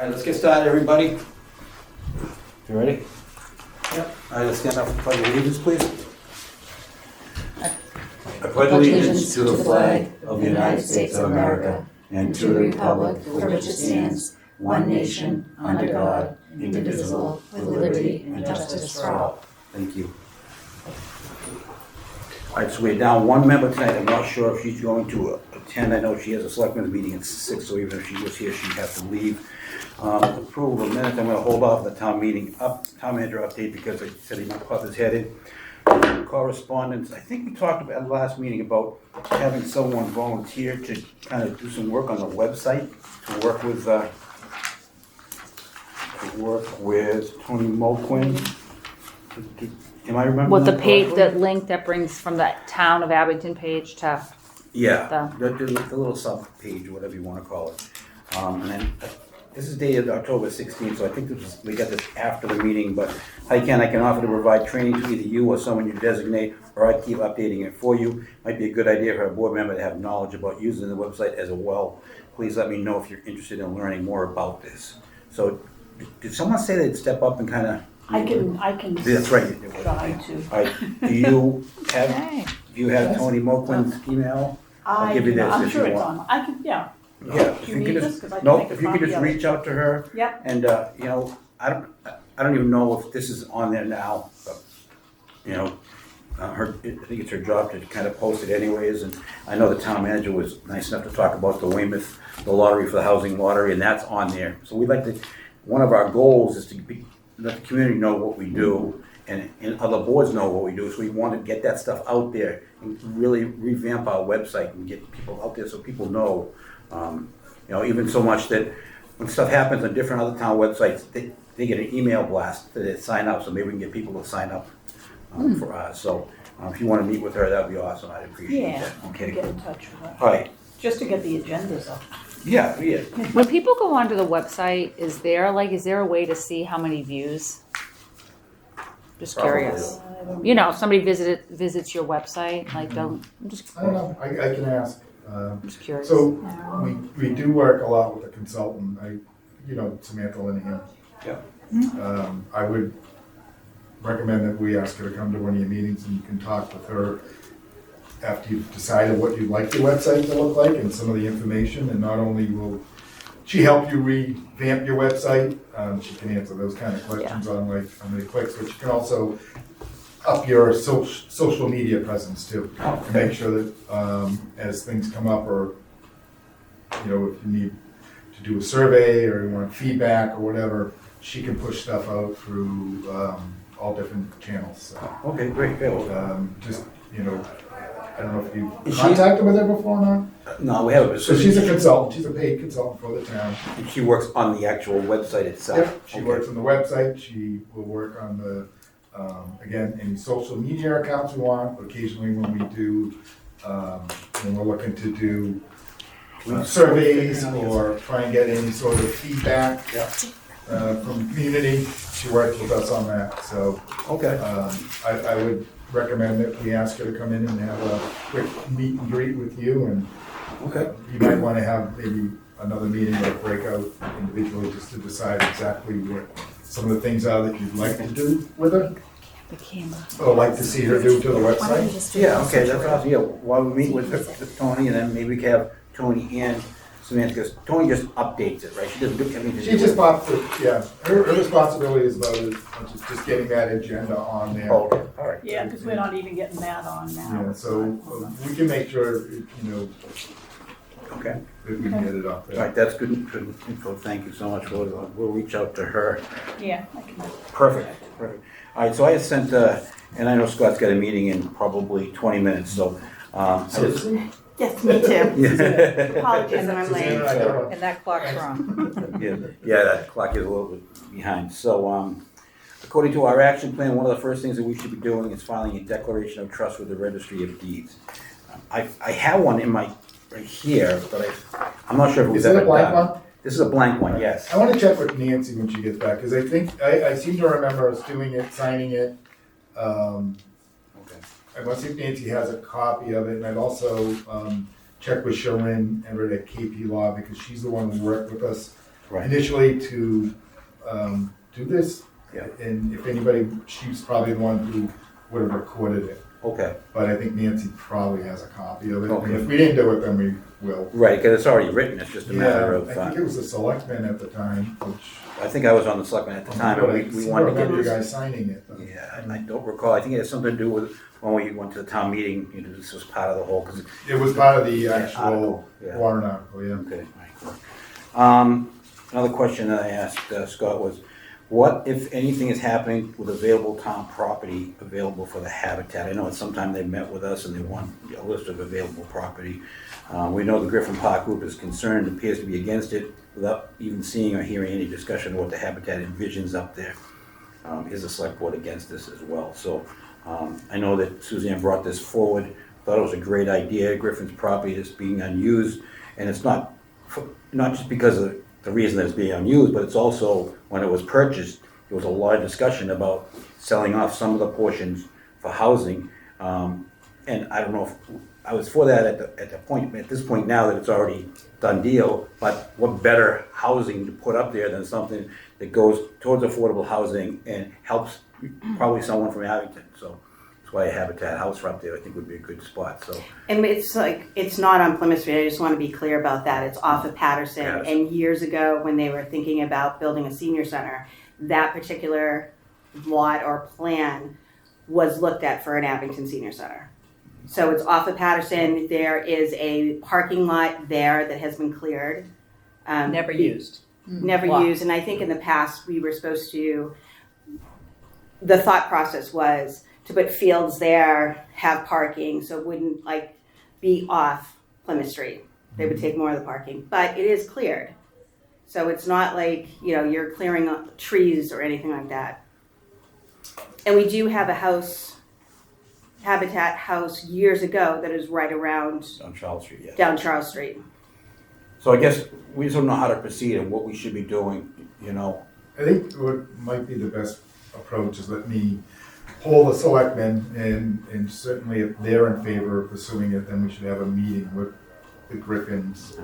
All right, let's get started, everybody. You ready? Yep. All right, let's stand up for pledge of allegiance, please. I pledge allegiance to the flag of the United States of America and to the republic for which it stands, one nation, under God, indivisible, with liberty and justice for all. Thank you. All right, so we're down one member tonight. I'm not sure if she's going to attend. I know she has a selectmen's meeting at 6, so even if she was here, she'd have to leave. Approval of minutes, I'm going to hold off the town manager update because I said he might pop his head in. Correspondence, I think we talked about at the last meeting about having someone volunteer to kind of do some work on the website, to work with Tony Moquin. Am I remembering With the that page, correctly? the link that brings from the town of Abington page to, Yeah, the little sub page, whatever you want to call it. And then this is dated October 16th, so I think we got this after the meeting, but I can offer to provide training to either you or someone you designate, or I keep updating it for you. Might be a good idea for a board member to have knowledge about using the website as well. Please let me know if you're interested in learning more about this. So, did someone say they'd step up and kind of? I can. That's right. Try to. All right. Do you have Tony Moquin's email? I'll give you this I'm if sure you it's want. on. I can, yeah. Yeah. Do you need this? 'Cause I can No, make a if you could copy just of it. reach out to her. Yep. And, I don't even know if this is on there now, but, I think it's her job to kind of post it anyways. And I know the town manager was nice enough to talk about the Weymouth, the lottery for the housing lottery, and that's on there. So we'd like to, one of our goals is to let the community know what we do and other boards know what we do. So we want to get that stuff out there and really revamp our website and get people out there so people know. Even so much that when stuff happens on different other town websites, they get an email blast that they sign up, so maybe we can get people to sign up for us. So if you want to meet with her, that'd be awesome. I'd appreciate Yeah, that. Okay, get cool. in touch with her. All right. Just to get the agendas up. Yeah. when people go onto the website, is there a way to see how many views? Just curious. If somebody visits your website, like I'm just I don't know, I can ask. curious. So we do work a lot with a consultant, Samantha Linehan. Yeah. I would recommend that we ask her to come to one of your meetings and you can talk with her after you've decided what you'd like your website to look like and some of the information, and not only will she help you revamp your website, she can answer those kind of questions on like how many clicks, but she can also up your social media presence too, to make sure that as things come up, or if you need to do a survey or you want feedback or whatever, she can push stuff out through all different channels. So, Okay, great. Yeah, well, I don't know if you Is she- contacted with her before or not. no, we haven't. So she's a consultant. She's a paid consultant for the town. And she works on the actual website itself. Yep. She Okay. works on the website. She will work on the again, any social media accounts we want. Occasionally, when we do, when we're looking to do surveys or try and get any sort of feedback from the community, she works with us on that. So Okay. I would recommend that we ask her to come in and have a quick meet and greet with you, and Okay. you might want to have maybe another meeting or breakout individually just to decide exactly what some of the things are that you'd like to do with her, the camera. or like to see her do to the website. Yeah, okay, that's awesome. Yeah, while we meet with Tony, and then maybe we can have Tony and Samantha, because Tony just updates it, right? She doesn't do anything. She just pops it, yeah. Her responsibility is about just getting that agenda on there. Oh, okay, all right. Yeah, because we're not even getting that on now. Yeah, so we can make sure, Okay, that we can get it up all there. right, that's good info. Thank you so much. We'll reach out to her. Yeah, I can. Perfect. All right, so I had sent, and I know Scott's got a meeting in probably 20 minutes, so. Yes, me too. Yeah, Apologies that I'm late. Susanna, I don't know. And that clock's wrong. that clock is a little bit behind. So, according to our action plan, one of the first things that we should be doing is filing a declaration of trust with the Registry of Deeds. I have one in right here, but I'm not sure if it was Is it ever a blank done. one? This is a blank one, yes. I want to check with Nancy when she gets back, because I think, I seem to remember us doing it, signing it. Okay. I want to see if Nancy has a copy of it, and I'd also check with Sharon Everett at KP Law, because she's the one who worked with us Right. initially to do this. Yeah. And if anybody, she's probably the one who would have recorded it. Okay. But I think Nancy probably has a copy of it. Okay. And if we didn't do it, then we will. Right, because it's already written, it's just a matter of, I think it was the selectman at the time, which. I think I was on the selectment at the time, and we wanted to get remember you this. guys signing it. Though. Yeah, I don't recall, I think it had something to do with when we went to the town meeting, you know, this was part of the whole, because. It was part of the actual Article, yeah. warrant article, yeah. Okay, right. Another question that I asked Scott was, what, if anything, is happening with available town property available for the habitat? I know at some time they met with us and they want a list of available property. We know the Griffin Park Group is concerned, appears to be against it, without even seeing or hearing any discussion of what the habitat envisions up there. Is the select board against this as well? So I know that Suzanne brought this forward, thought it was a great idea. Griffin's property is being unused, and it's not just because of the reason that it's being unused, but it's also, when it was purchased, there was a lot of discussion about selling off some of the portions for housing. And I don't know if, I was for that at this point now that it's already done deal, but what better housing to put up there than something that goes towards affordable housing and helps probably someone from Abington, so that's why a Habitat house up there I think would be a good spot, so. And it's like, it's not on Plymouth Street, I just want to be clear about that. It's off of Patterson. Patterson. And years ago, when they were thinking about building a senior center, that particular lot or plan was looked at for an Abington Senior Center. So it's off of Patterson. There is a parking lot there that has been cleared. Never used. Never Wow. used. And I think in the past, we were supposed to, the thought process was to put fields there, have parking, so it wouldn't like be off Plymouth Street. They would take more of the parking, but it is cleared. So it's not like, you know, you're clearing up trees or anything like that. And we do have a house, Habitat house years ago that is right around On Charles Street, yeah. down Charles Street. So I guess we just don't know how to proceed and what we should be doing, you know. I think what might be the best approach is let me poll the selectmen, and certainly if they're in favor of pursuing it, then we should have a meeting with the Griffins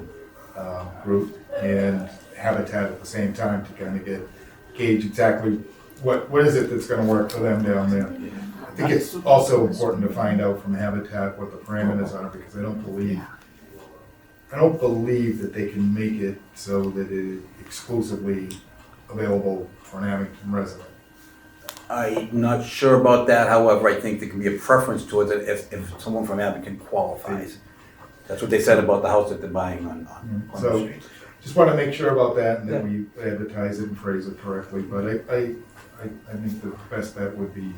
group and Habitat at the same time to kind of gauge exactly what is it that's going to work for them down there. I think it's also important to find out from Habitat what the parameters are, because I don't believe that they can make it so that it is exclusively available for an Abington resident. I'm not sure about that, however, I think there can be a preference towards it if someone from Abington qualifies. That's what they said about the house that they're buying on Plymouth So- Street. Just want to make sure about that, and then we advertise it and phrase it correctly, but I think the best bet would be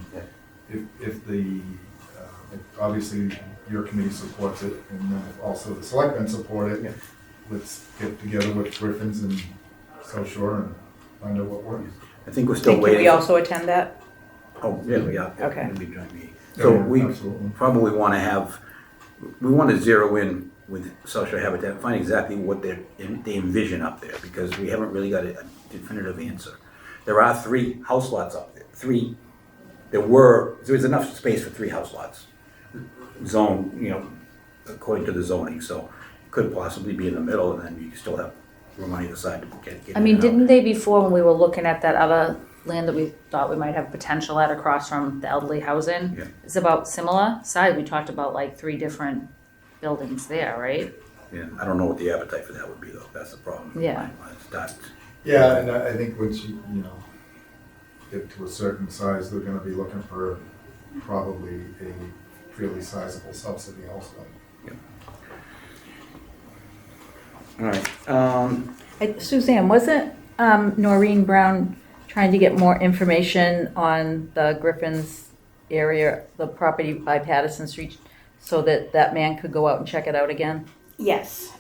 if the, obviously your committee supports it, and then if also the selectmen support it, Yeah. let's get together with Griffins and South Shore and find out what works. I think we're still Can waiting. we also attend that? Oh, yeah. Okay. It'll be a joint meeting. So Yeah, we absolutely. probably want to zero in with South Shore Habitat, find exactly what they envision up there, because we haven't really got a definitive answer. There are 3 house lots up there, there was enough space for 3 house lots. Zone, you know, according to the zoning, so it could possibly be in the middle, and then you still have room on either side to get I mean, in and out. didn't they before, when we were looking at that other land that we thought we might have potential at across from the elderly housing? Yeah. It's about similar size. We talked about like 3 different buildings there, right? Yeah, I don't know what the appetite for that would be, though, that's the problem. Yeah. When it starts. Yeah, and I think once you get to a certain size, they're gonna be looking for probably a fairly sizable subsidy also. All right, Suzanne, wasn't Noreen Brown trying to get more information on the Griffin's area, the property by Patterson Street, so that that man could go out and check it out again? Yes.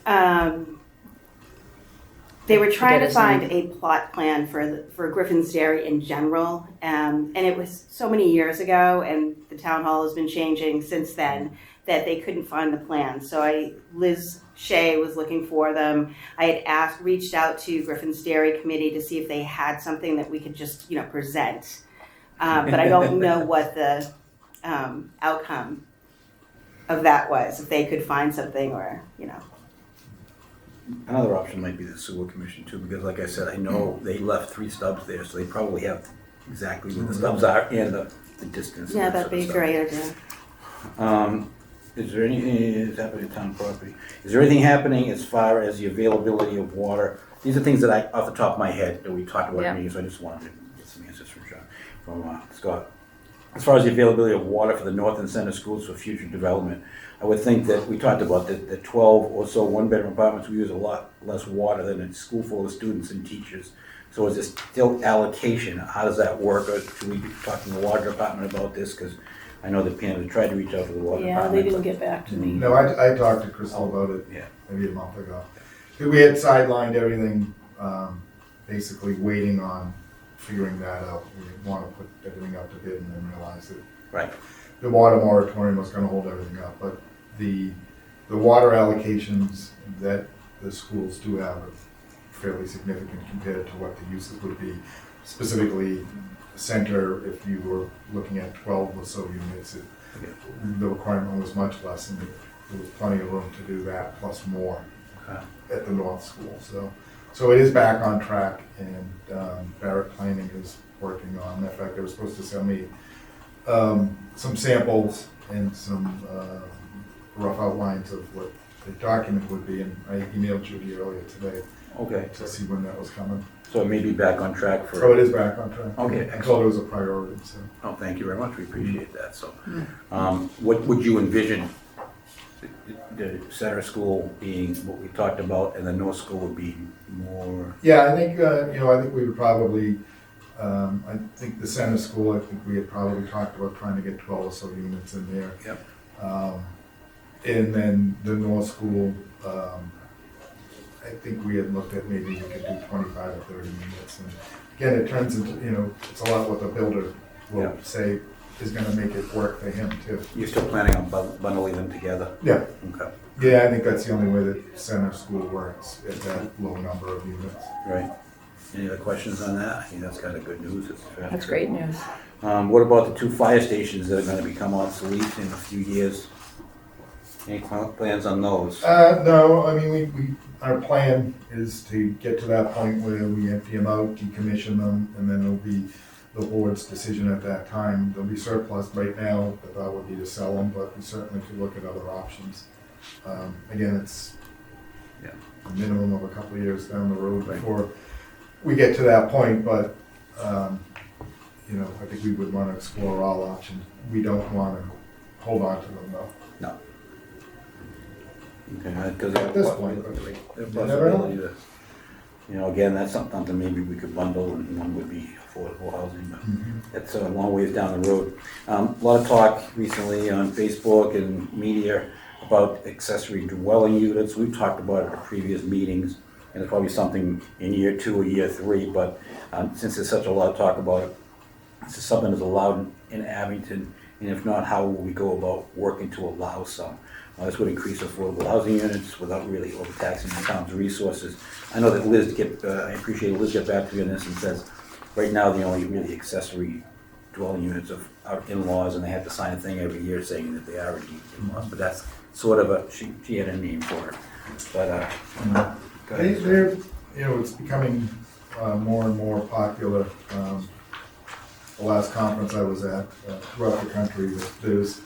They were trying Get to us find a plot plan for Griffin's Dairy in general, and it was so many years ago, and the town hall has been changing since then, that they couldn't find the plan. So Liz Shea was looking for them. I had reached out to Griffin's Dairy Committee to see if they had something that we could just, present. But I don't know what the outcome of that was, if they could find something or. another option might be the sewer commission too, because like I said, I know they left 3 stubs there, so they probably have exactly where the stubs are and the distance. Yeah, and that that'd be a sort of great idea. stuff. Is there anything is happening to town property? Is there anything happening as far as the availability of water? These are things that I, off the top of my head, that we talked about Yeah. in meetings, so I just wanted to get some answers from John, from Scott. As far as the availability of water for the north and center schools for future development, I would think that we talked about the 12 or so one-bedroom apartments, we use a lot less water than a school full of students and teachers. So is this still allocation? How does that work? Or should we be talking to the water department about this? Because I know that Pam had tried to reach out to the water Yeah, department. they didn't get back to me. No, I talked to Crystal about it Yeah. maybe a month ago. We had sidelined everything, basically waiting on figuring that out. We didn't want to put everything out to bid and then realize that Right. the water moratorium was gonna hold everything up. But the water allocations that the schools do have are fairly significant compared to what the uses would be. Specifically, center, if you were looking at 12 or so units, the requirement was much less, and there was plenty of room to do that, plus more Okay. at the North School. So it is back on track, and Barrett Planning is working on. In fact, they were supposed to send me some samples and some rough outlines of what the document would be, and I emailed Judy earlier today Okay. to see when that was coming. So it may be back on track for. So it is back on track. Okay, I told her it was a priority, so. Oh, thank you very much, we appreciate that, so. What would you envision the center school being what we talked about, and the north school would be more? Yeah, I think, I think we would probably, I think the center school, I think we had probably talked about trying to get 12 or so units in there. Yep. And then the North School, I think we had looked at maybe we could do 25 or 30 units. And again, it turns into, it's a lot what the builder will Yeah. say is gonna make it work for him too. You're still planning on bundling them together? Yeah, Okay, yeah, I think that's the only way that center school works, at that low number of units. right. Any other questions on that? I think that's kind of good news. That's great news. What about the 2 fire stations that are gonna become obsolete in a few years? Any plans on those? No, I mean, we, our plan is to get to that point where we empty them out, decommission them, and then it'll be the board's decision at that time. They'll be surplus right now, the thought would be to sell them, but we certainly could look at other options. Again, it's Yeah. a minimum of a couple of years down the road Right. before we get to that point, but, I think we would want to explore all options. We don't want to hold on to them though. No. Okay, because At this point, you never know. again, that's something maybe we could bundle, and one would be affordable housing, but that's a long ways down the road. A lot of talk recently on Facebook and media about accessory dwelling units. We've talked about it at previous meetings, and it's probably something in year 2 or year 3, but since there's such a lot of talk about it, this is something that's allowed in Abington, and if not, how will we go about working to allow some? This would increase affordable housing units without really overtaxing the town's resources. I know that I appreciate Liz get back to me on this and says, right now, the only really accessory dwelling units of our in-laws, and they have to sign a thing every year saying that they are indeed in-laws, but that's sort of she had a name for it. But, go ahead. They're, it's becoming more and more popular. The last conference I was at throughout the country, there's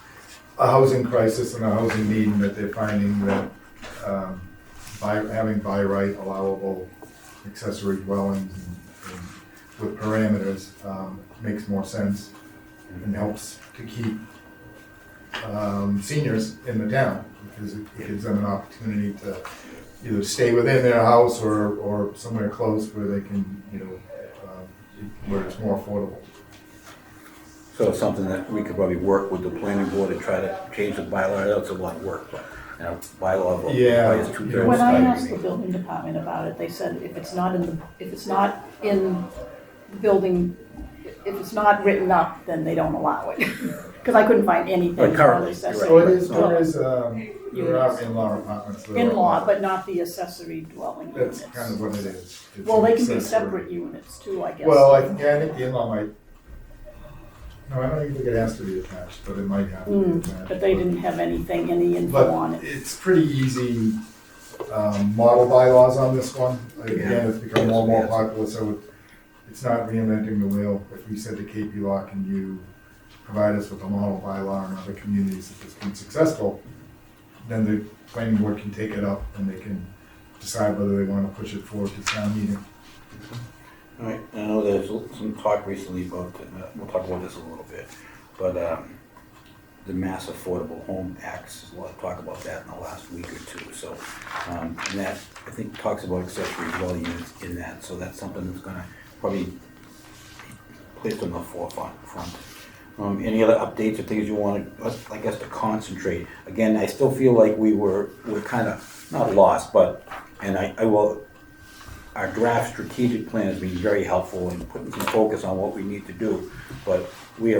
a housing crisis and a housing need, and that they're finding that having by right allowable accessory dwellings and with parameters makes more sense and helps to keep seniors in the town, because it gives them an opportunity to either stay within their house or somewhere close where they can, where it's more affordable. So it's something that we could probably work with the planning board to try to change the bylaw. That's a lot of work, but, bylaw Yeah. requires 2/3. When I asked the building department about it, they said if it's not in the building, if it's not written up, then they don't allow it. Because I couldn't find anything. Right, currently, for the you're So right. there is there are in-law apartments. that are- In-law, but not the accessory dwelling That's units. kind of what it is. It's Well, they an can be accessory. separate units too, I guess. Well, I think the in-law might, no, I don't even think it has to be attached, but it might have to be attached. But they didn't have anything, any info But on it. it's pretty easy model bylaws on this one. Again, Yeah. it's become more and more Yes. popular, so it's not reinventing the wheel. If we said to KP Law, can you provide us with a model bylaw in other communities that has been successful, then the planning board can take it up and they can decide whether they want to push it forward to town meeting. All right, I know there's some talk recently about, we'll talk about this a little bit, but the Mass Affordable Home Acts, there's a lot of talk about that in the last week or two, so, and that, I think, talks about accessory dwelling units in that, so that's something that's gonna probably be placed on the forefront. Any other updates or things you want, I guess, to concentrate? Again, I still feel like we're kind of, not lost, but, and I will, our draft strategic plan has been very helpful in putting some focus on what we need to do, but we're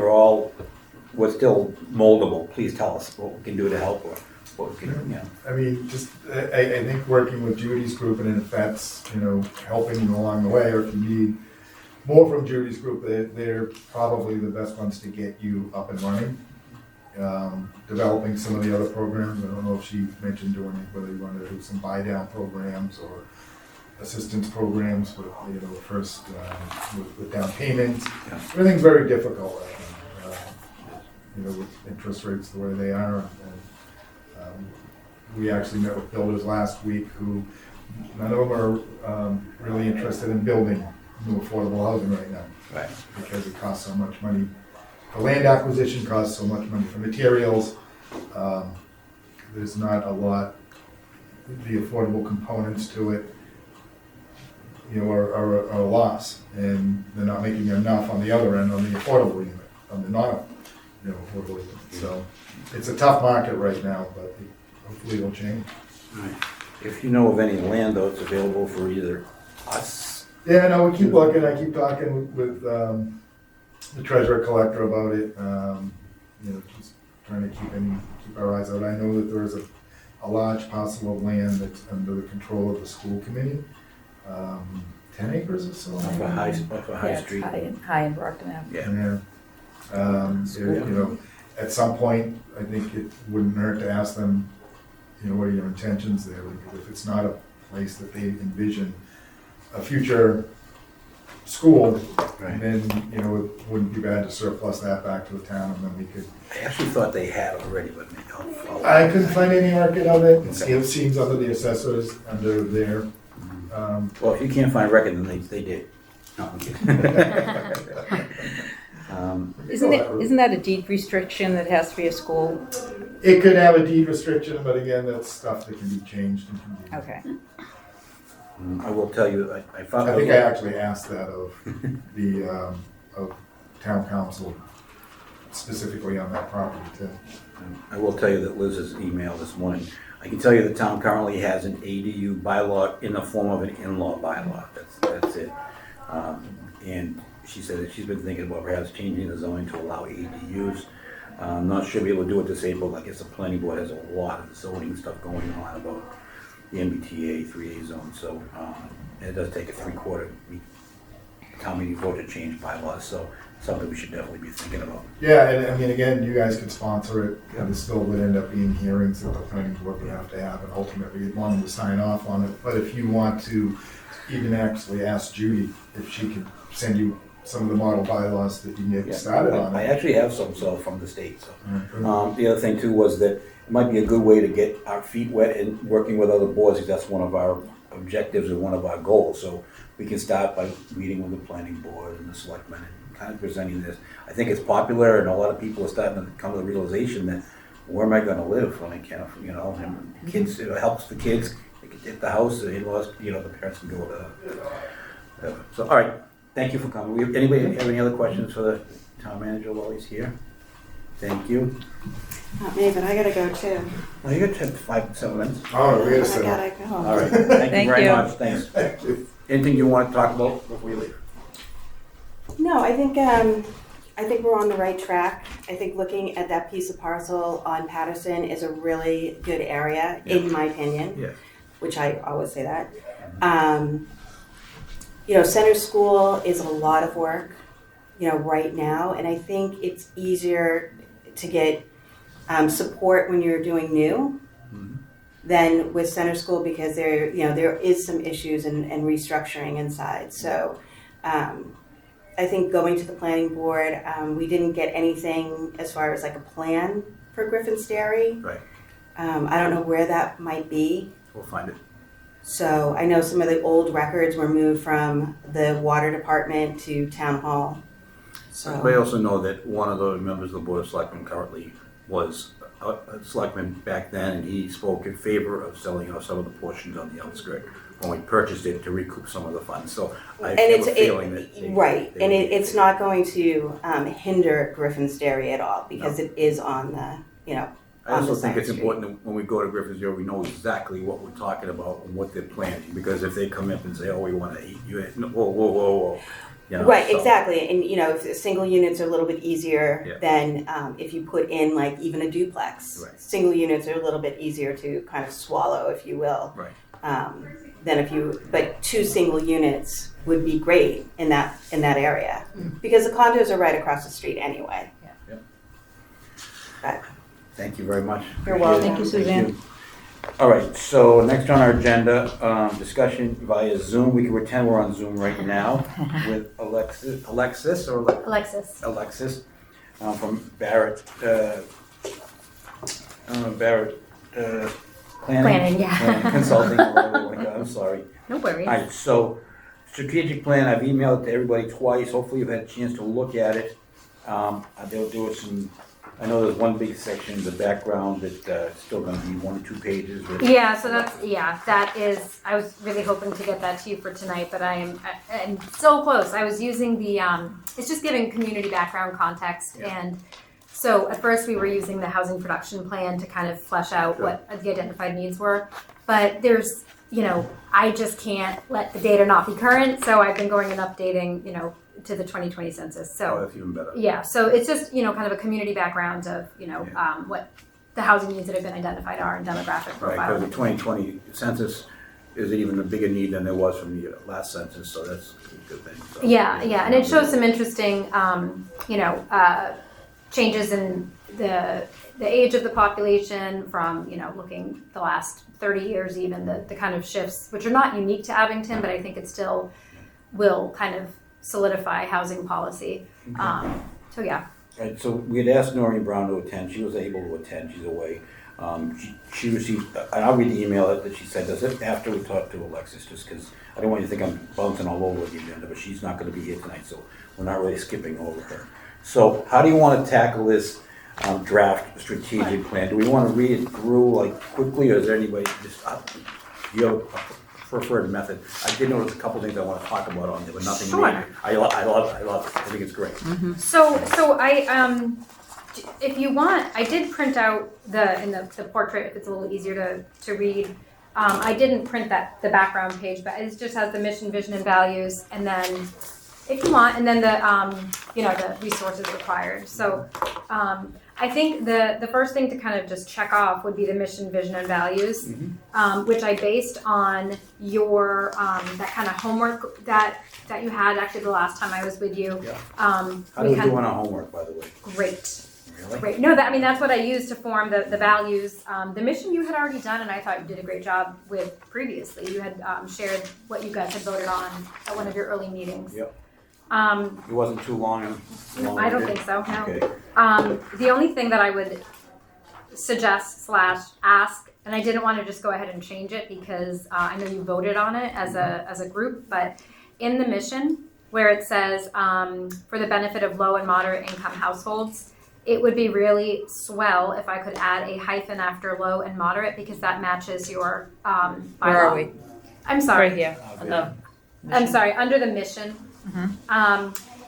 still moldable. Please tell us what we can do to help or what we can, you know. I mean, just, I think working with Judy's group, and if that's, helping you along the way, or if you need more from Judy's group, they're probably the best ones to get you up and running. Developing some of the other programs, I don't know if she mentioned doing it, whether you want to do some buy-down programs or assistance programs with, first, with down payments. Yeah. Everything's very difficult right now, with interest rates the way they are. And we actually met with builders last week who, none of them are really interested in building new affordable housing right now. Right. Because it costs so much money. The land acquisition costs so much money for materials. There's not a lot, the affordable components to it, are a loss. And they're not making enough on the other end, on the affordable unit, on the affordable unit. So it's a tough market right now, but hopefully it'll change. Right. If you know of any land though, it's available for either us. Yeah, no, we keep looking. I keep talking with the treasurer collector about it. Just trying to keep our eyes out. I know that there is a large parcel of land that's under the control of the school committee. 10 acres or so. Off of High Yeah, Street. it's high in Brockton Ave. Yeah. Yeah. At some point, I think it wouldn't hurt to ask them, what are your intentions there? Because if it's not a place that they envision a future school, Right. then, it wouldn't be bad to surplus that back to the town, and then we could. I actually thought they had already, but maybe I'll. I couldn't find any record of it. Okay. It seems under the assessors, under there. Well, if you can't find record, then they did. No, I'm kidding. Isn't that a deed restriction that has to be a school? It could have a deed restriction, but again, that's stuff that can be changed and can be. Okay. I will tell you, I found. I think I actually asked that of the, of town council, specifically on that property too. I will tell you that Liz's email this morning, I can tell you the town currently has an ADU bylaw in the form of an in-law bylaw. That's it. And she said that she's been thinking about perhaps changing the zoning to allow ADUs. I'm not sure we'll be able to do it this April. I guess the planning board has a lot of zoning stuff going on about the MBTA 3A zone. So it does take a 3/4 town meeting vote to change bylaws. So something we should definitely be thinking about. Yeah, and I mean, again, you guys could sponsor it, and it still would end up being hearings that the planning board would have to have, and ultimately you'd want them to sign off on it. But if you want to even actually ask Judy if she could send you some of the model bylaws that you can get started on I it. actually have some from the state. So. Okay. The other thing too was that it might be a good way to get our feet wet and working with other boards, because that's one of our objectives and one of our goals. So we can start by meeting with the planning board and the selectmen and kind of presenting this. I think it's popular, and a lot of people are starting to come to the realization that where am I going to live when I can't, and kids, it helps the kids. They can get the house, the in-laws, the parents can go to. So all right, thank you for coming. Anybody have any other questions for the town manager while he's here? Thank you. Not me, but I gotta go too. Well, you got 5-7 minutes. Oh, we gotta I sit gotta down. go. All right, thank Thank you very you. much, thanks. Thank you. Anything you want to talk about before you leave? No, I think we're on the right track. I think looking at that piece of parcel on Patterson is a really good area, in my opinion. Yeah. Which I always say that. Center school is a lot of work, right now, and I think it's easier to get support when you're doing new. than with Center School because there is some issues and restructuring inside. So I think going to the planning board, we didn't get anything as far as like a plan for Griffin's Dairy. Right. I don't know where that might be. We'll find it. So I know some of the old records were moved from the water department to town hall. So I also know that one of the members of the Board of Selectmen currently was a selectman back then, and he spoke in favor of selling off some of the portions on the outskirts when we purchased it to recoup some of the funds. So I have a feeling that it's not going to hinder Griffin's Dairy at all because it is on the I also think it's side street. important that when we go to Griffin's Dairy, we know exactly what we're talking about and what they're planning. Because if they come up and say, "Oh, we want to eat," whoa. Right, so- exactly. And if single units are a little bit easier Yeah. than if you put in like even a duplex. Right. Single units are a little bit easier to kind of swallow, if you will. Right. But 2 single units would be great in that area because the condos are right across the street anyway. Yeah. But Thank you very much. You're Appreciate welcome. it. Thank you, Suzanne. you. All right, so next on our agenda, discussion via Zoom. We can pretend we're on Zoom right now with Alexis from Barrett, Planning, yeah. Planning Consulting, or whatever you want to go. I'm sorry. No worries. All right, so strategic plan, I've emailed it to everybody twice. Hopefully you've had a chance to look at it. They'll do it I know there's one big section in the background that still gonna be 1 or 2 pages. Yeah, so that is, I was really hoping to get that to you for tonight, but I'm so close. I was using the, it's just giving community background context. Yeah. And so at first we were using the housing production plan to kind of flesh out Sure. what the identified needs were. But there's, I just can't let the data not be current. So I've been going and updating, to the 2020 census. So Oh, that's even better. yeah, so it's just, kind of a community background of, what the housing needs that have been identified are and demographic Right, profile. because the 2020 census is even a bigger need than there was from the last census, so that's a good thing. So, Yeah, and it shows some interesting, changes in the age of the population from, looking the last 30 years even, the kind of shifts, which are not unique to Abington, but I think it still will kind of solidify housing policy. So yeah. Right, so we had asked Noreen Brown to attend. She was able to attend. She's away. She received, and I'll read the email that she said does it after we talked to Alexis, just because I don't want you to think I'm bouncing all over the agenda, but she's not going to be here tonight, so we're not really skipping over her. So how do you want to tackle this draft strategic plan? Do we want to read it through like quickly, or is there anybody just, do you have a preferred method? I did notice a couple things I want to talk about on there, but nothing Sure. major. I love it. I think it's great. So I, if you want, I did print out the portrait, if it's a little easier to read. I didn't print the background page, but it just has the mission, vision, and values, and then if you want, and then the resources required. So I think the first thing to kind of just check off would be the mission, vision, and values, which I based on your that kind of homework that you had actually the last time I was with you. Yeah. How do we do on our homework, by the way? Great. Really? Great. No, that's what I used to form the values. The mission you had already done, and I thought you did a great job with previously. You had shared what you guys had voted on at one of your early meetings. Yep. It wasn't too long. I don't think so, no. Okay. The only thing that I would suggest / ask, and I didn't want to just go ahead and change it because I know you voted on it as a group, but in the mission where it says for the benefit of low and moderate income households, it would be really swell if I could add a hyphen after low and moderate because that matches your bylaw. Where are we? I'm sorry. Right here. on the I'm sorry, under the mission.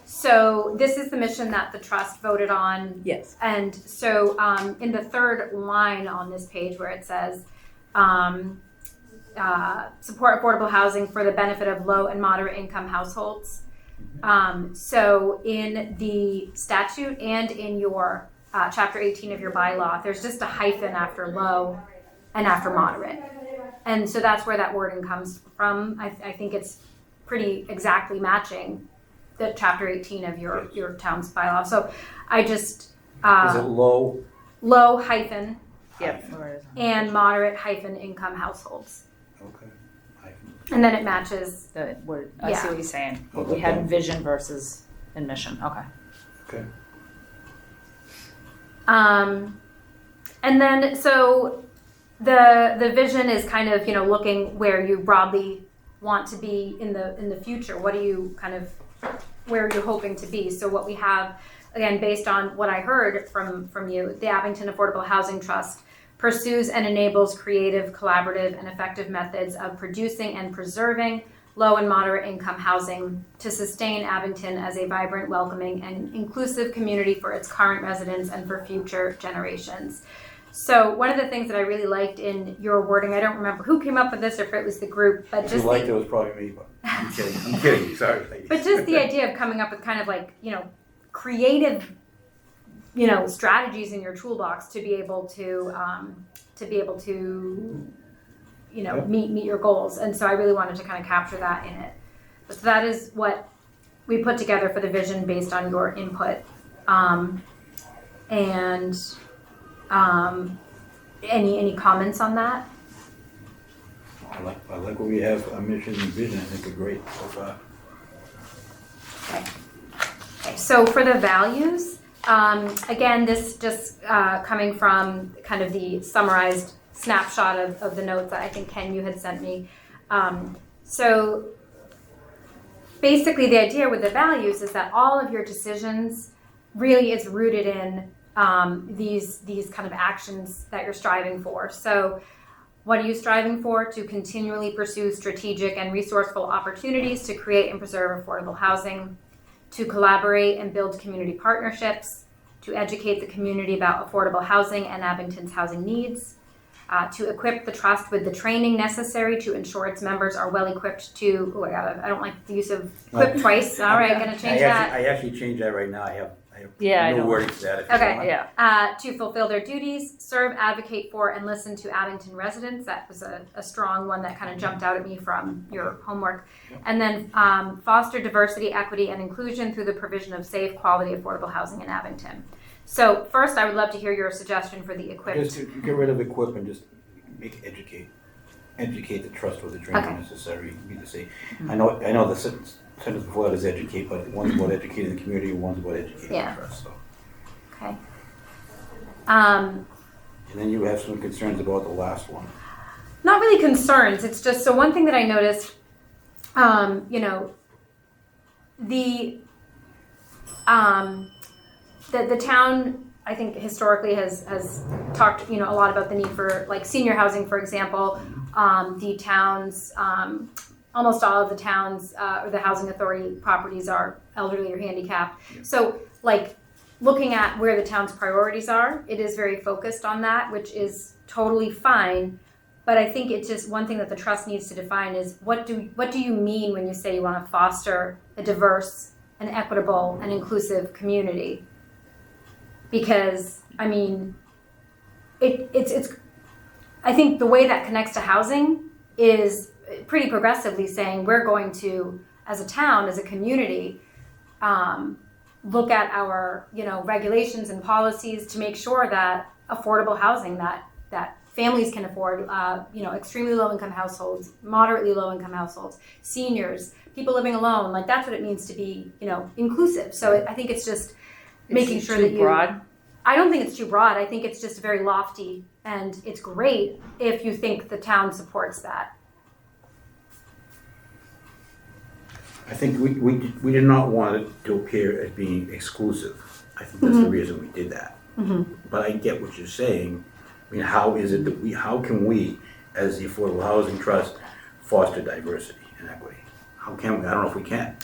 So this is the mission that the trust voted on. Yes. And so in the third line on this page where it says support affordable housing for the benefit of low and moderate income households. So in the statute and in your chapter 18 of your bylaw, there's just a hyphen after low and after moderate. And so that's where that wording comes from. I think it's pretty exactly matching the chapter 18 of your town's bylaw. So I just Is it low? low hyphen Yep. where it is. and moderate income households. Okay. And then it matches. I see what you're saying. What we had in vision versus in mission. Okay. Okay. And then so the vision is kind of, looking where you broadly want to be in the future. What do you where are you hoping to be? So what we have, again, based on what I heard from you, the Abington Affordable Housing Trust pursues and enables creative, collaborative, and effective methods of producing and preserving low and moderate income housing to sustain Abington as a vibrant, welcoming, and inclusive community for its current residents and for future generations. So one of the things that I really liked in your wording, I don't remember who came up with this or if it was the group, but If just you liked it, was probably me, but I'm kidding. I'm kidding. Sorry, ladies. but just the idea of coming up with kind of like, creative, strategies in your toolbox to be able to Yep. meet your goals. And so I really wanted to kind of capture that in it. So that is what we put together for the vision based on your input. Any comments on that? I like what we have, our mission and vision, I think are great so far. Okay, so for the values, again, this just coming from kind of the summarized snapshot of the notes that I think, Ken, you had sent me. So basically the idea with the values is that all of your decisions really is rooted in these kind of actions that you're striving for. So what are you striving for? To continually pursue strategic and resourceful opportunities to create and preserve affordable housing, to collaborate and build community partnerships, to educate the community about affordable housing and Abington's housing needs, to equip the trust with the training necessary to ensure its members are well equipped to, I don't like the use of equip twice. All right, gonna change that. I actually changed that right now. I have Yeah, I no know. wording for that. If you Okay. want. Yeah. To fulfill their duties, serve, advocate for, and listen to Abington residents. That was a strong one that kind of jumped out at me from your homework. And then foster diversity, equity, and inclusion through the provision of safe, quality, affordable housing in Abington. So first, I would love to hear your suggestion for the equipped. Just to get rid of equip and just make educate the trust with the training Okay. necessary. Me to say, I know the sentence before that is educate, but one's about educating the community, one's about educating Yeah. the trust. So. Okay. And then you have some concerns about the last one. Not really concerns. It's just, so one thing that I noticed, the town, I think historically has talked, a lot about the need for like senior housing, for example. The towns, almost all of the towns or the housing authority properties are elderly or handicapped. So like looking at where the town's priorities are, it is very focused on that, which is totally fine. But I think it's just one thing that the trust needs to define is what do you mean when you say you want to foster a diverse and equitable and inclusive community? Because I mean, it's I think the way that connects to housing is pretty progressively saying we're going to, as a town, as a community, look at our regulations and policies to make sure that affordable housing that families can afford, extremely low income households, moderately low income households, seniors, people living alone, like that's what it means to be inclusive. So I think it's just making sure that you. Broad. I don't think it's too broad. I think it's just very lofty, and it's great if you think the town supports that. I think we did not want it to appear as being exclusive. I think that's the reason we did that. But I get what you're saying. I mean, how is it that how can we, as the Affordable Housing Trust, foster diversity and equity? How can we? I don't know if we can.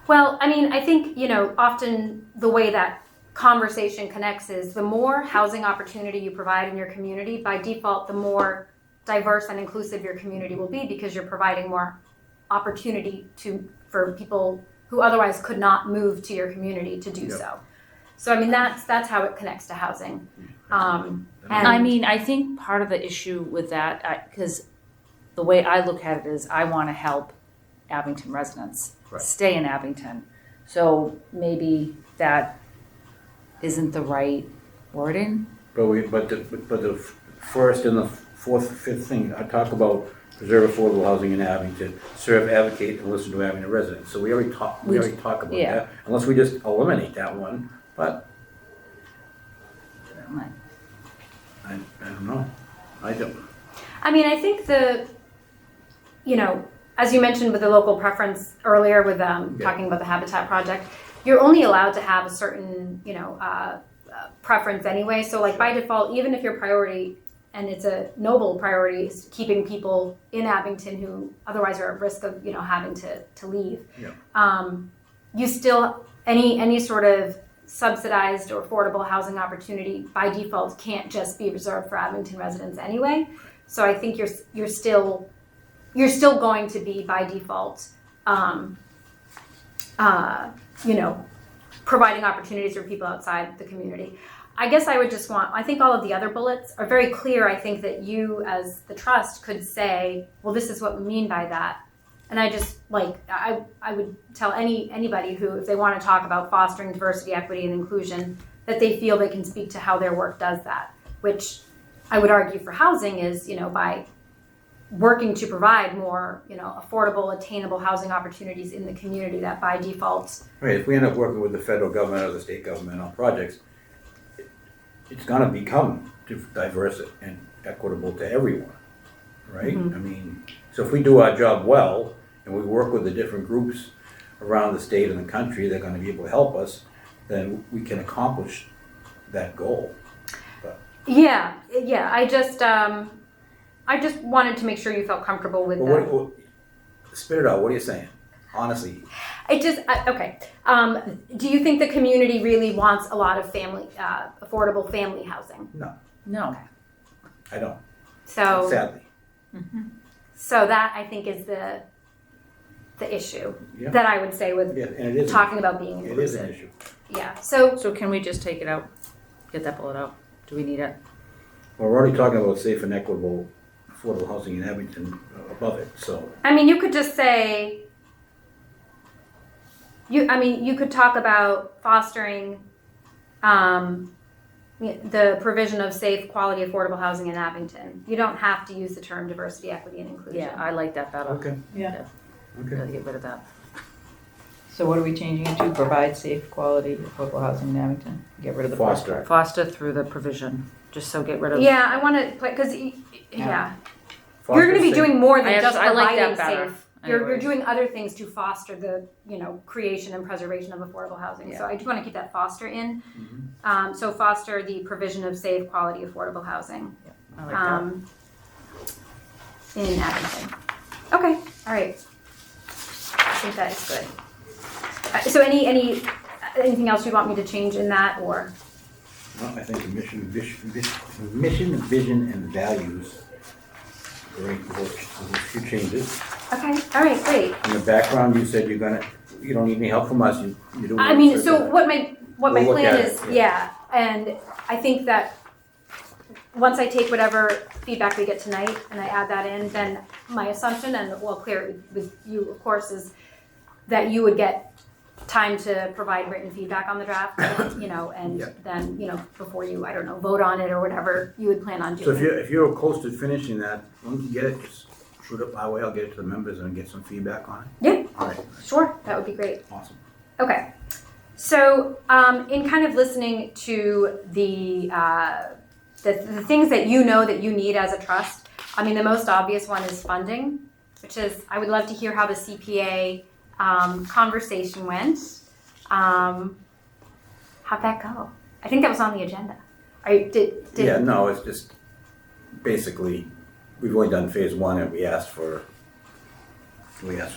Well, I mean, I think, often the way that conversation connects is the more housing opportunity you provide in your community, by default, the more diverse and inclusive your community will be because you're providing more opportunity for people who otherwise could not move to your community to do so. So, I mean, that's how it connects to housing. And I mean, I think part of the issue with that, because the way I look at it is I want to help Abington residents stay in Abington. So maybe that isn't the right wording. But the first and the fourth, fifth thing, I talk about preserve affordable housing in Abington, serve, advocate, and listen to Abington residents. So we already talk about yeah. that, unless we just eliminate that one, but I don't know. I don't. I mean, I think as you mentioned with the local preference earlier with talking about the Habitat Project, you're only allowed to have a certain, preference anyway. So like by default, even if your priority, and it's a noble priority, is keeping people in Abington who otherwise are at risk of, having to leave. Yeah. You still, any sort of subsidized or affordable housing opportunity by default can't just be reserved for Abington residents anyway. So I think you're still going to be by default, providing opportunities for people outside the community. I guess I think all of the other bullets are very clear. I think that you as the trust could say, well, this is what we mean by that. And I just I would tell anybody who, if they want to talk about fostering diversity, equity, and inclusion, that they feel they can speak to how their work does that, which I would argue for housing is, by working to provide more, affordable, attainable housing opportunities in the community that by default. Right, if we end up working with the federal government or the state government on projects, it's gonna become diverse and equitable to everyone, right? Mm-hmm. I mean, so if we do our job well, and we work with the different groups around the state and the country, they're gonna be able to help us, then we can accomplish that goal. Yeah. I just wanted to make sure you felt comfortable with that. Spit it out, what are you saying? Honestly, Okay. Do you think the community really wants a lot of affordable family housing? No. I don't, So, sadly. so that I think is the issue Yeah. that I would say with Yeah, and it is. talking about being It is an inclusive. issue. Yeah. So So can we just take it out? Get that bullet out? Do we need it? Well, we're already talking about safe and equitable affordable housing in Abington above it, so. I mean, you could just say. You could talk about fostering the provision of safe, quality, affordable housing in Abington. You don't have to use the term diversity, equity, and inclusion. Yeah, I like that better. Okay. Yeah. Okay. Gotta get rid of that. So what are we changing it to? Provide safe, quality, affordable housing in Abington? Get rid of the first Foster. part. Foster through the provision, just so get rid of. Yeah, I want to because you're going to be Foster doing more than I just like providing that better. safe. You're Anyways. doing other things to foster the creation and preservation of affordable housing. So I do want to keep that foster in. So foster the provision of safe, quality, affordable housing I like that. in Abington. Okay, all right. I think that is good. So anything else you want me to change in that or? Well, I think the mission, vision, and values. Great, those few changes. Okay, all right, great. In the background, you said you don't need any help from us. You do. I mean, research so on it. what my We'll look plan at is, it, yeah, and I think that once I take whatever feedback we get tonight and I add that in, then my assumption, and we'll clear it with you, of course, is that you would get time to provide written feedback on the draft, and Yeah. then, before you, I don't know, vote on it or whatever you would plan on So doing. if you're close to finishing that, once you get it, just shoot it my way. I'll get it to the members and get some feedback on it. Yeah, All right. sure, that would be great. Awesome. Okay, so in kind of listening to the things that that you need as a trust, I mean, the most obvious one is funding, which is, I would love to hear how the CPA conversation went. How'd that go? I think that was on the agenda. Yeah, no, it's just basically, we've only done phase one and we asked for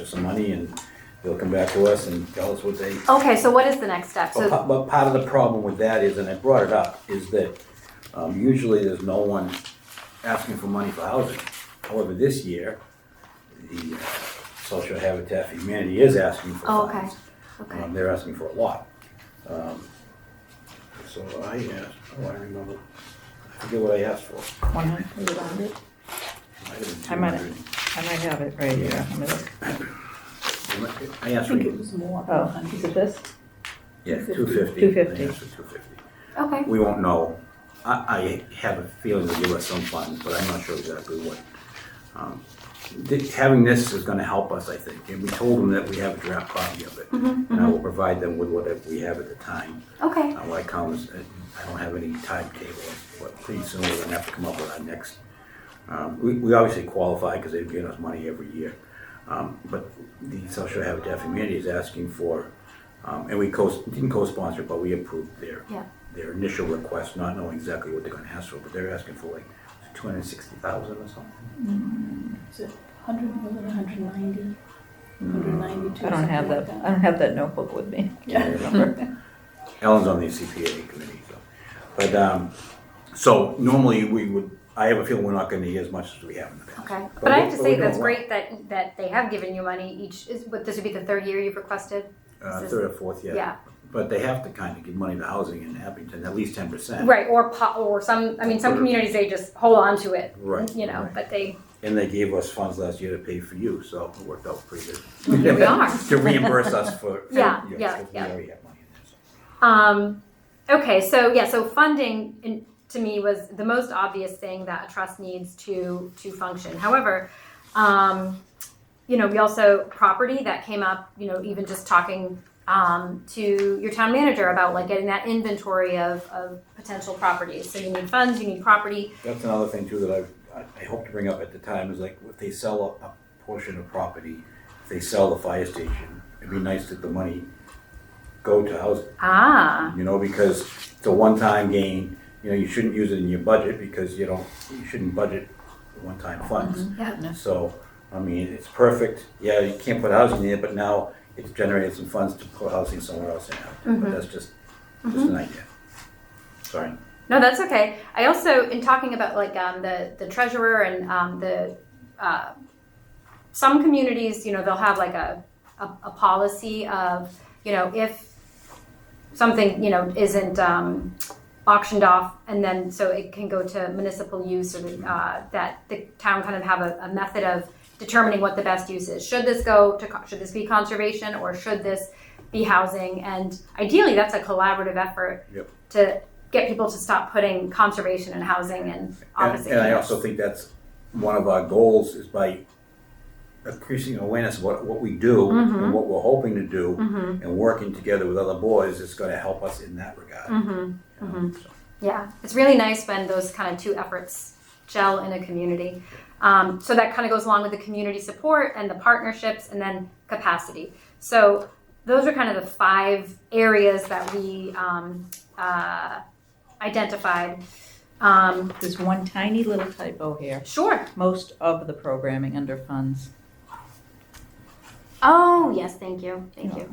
some money and they'll come back to us and tell us what they. Okay, so what is the next step? So But part of the problem with that is, and I brought it up, is that usually there's no one asking for money for housing. However, this year, the Social Habitat for Humanity is asking for okay, funds. okay. They're asking for a lot. So I asked, I remember, I forget what I asked for. 100, is it 100? I I might- 200. I might have it right here. Let me look. I asked I think it for, was more. Oh, is it this? yeah, 250. 250. I asked for 250. Okay. We won't know I have a feeling they'll give us some funds, but I'm not sure exactly what. Having this is gonna help us, I think, and we told them that we have a draft copy of it. And I will provide them with whatever we have at the time. Okay. Like Collins, I don't have any timetable, but pretty soon we're gonna have to come up with our next. We obviously qualify because they've given us money every year. But the Social Habitat for Humanity is asking for, and we didn't co-sponsor, but we approved their initial request, not knowing exactly what they're gonna ask for, but they're asking for like 260,000 or something. Is it 100, more than 190? 192? I don't have that, I don't have that notebook with me. Yeah. Ellen's on the CPA committee, so. But, so normally I have a feeling we're not gonna need as much as we have in the past. Okay. But I have to But say we're doing that's well. great that they have given you money each. But this would be the third year you've requested. This is- Third or fourth, yeah. Yeah. But they have to kind of give money to housing in Abington, at least 10%. Right. Or some. I mean, some communities they just hold on to it. Right, You know, right. but they. And they gave us funds last year to pay for you, so it worked out pretty good. Here we are. To reimburse us for. Yeah, because yeah. We already have money in there, so. Okay. So funding to me was the most obvious thing that a trust needs to function. However, we also property that came up. Even just talking. To your town manager about like getting that inventory of potential properties. So you need funds, you need property. That's another thing too that I hope to bring up at the time is like if they sell a portion of property, if they sell the fire station, it'd be nice that the money go to housing. Because it's a one-time gain. You shouldn't use it in your budget because you shouldn't budget one-time funds. Yeah. So, I mean, it's perfect. Yeah, you can't put housing there, but now it's generated some funds to put housing somewhere else in. But that's just an idea. Sorry. No, that's okay. I also, in talking about like the treasurer and some communities, they'll have like a policy of, if something, isn't auctioned off, and then so it can go to municipal use, or that the town kind of have a method of determining what the best use is. Should this be conservation, or should this be housing? And ideally, that's a collaborative effort to get people to stop putting conservation and housing in opposite. And I also think that's one of our goals is by increasing awareness of what we do and what we're hoping to do, and working together with other boards is going to help us in that regard. So. Yeah, it's really nice when those kind of two efforts gel in a community. So that kind of goes along with the community support and the partnerships and then capacity. So those are kind of the 5 areas that we identified. There's one tiny little typo here. Sure. Most of the programming under funds. Oh, yes, thank you. Thank you.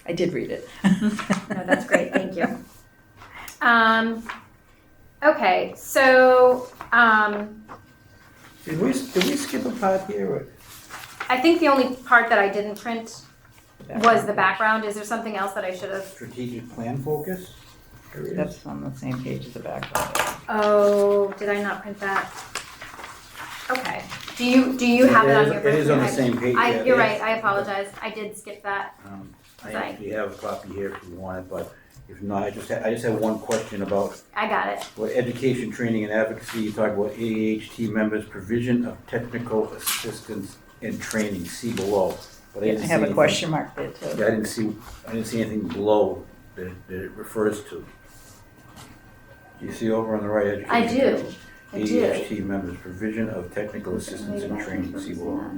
I did read it. No, that's great. Thank you. Okay, so Did we skip a part here? Or? I think the only part that I didn't print was the background. Is there something else that I should have? Strategic plan focus? That's on the same page as the background. Oh, did I not print that? Okay. Do you have it on your? It is on the same page. Yeah, You're it right. is. I apologize. I did skip that. I Sorry. actually have a copy here if you want it, but if not, I just have one question about I got it. what education, training, and advocacy. You talk about AAHT members, provision of technical assistance and training. See below. But I have a question mark there too. Yeah, I didn't see anything below that it refers to. Do you see over on the right? Education, I do. I do. AAHT members, provision of technical assistance and training. See below.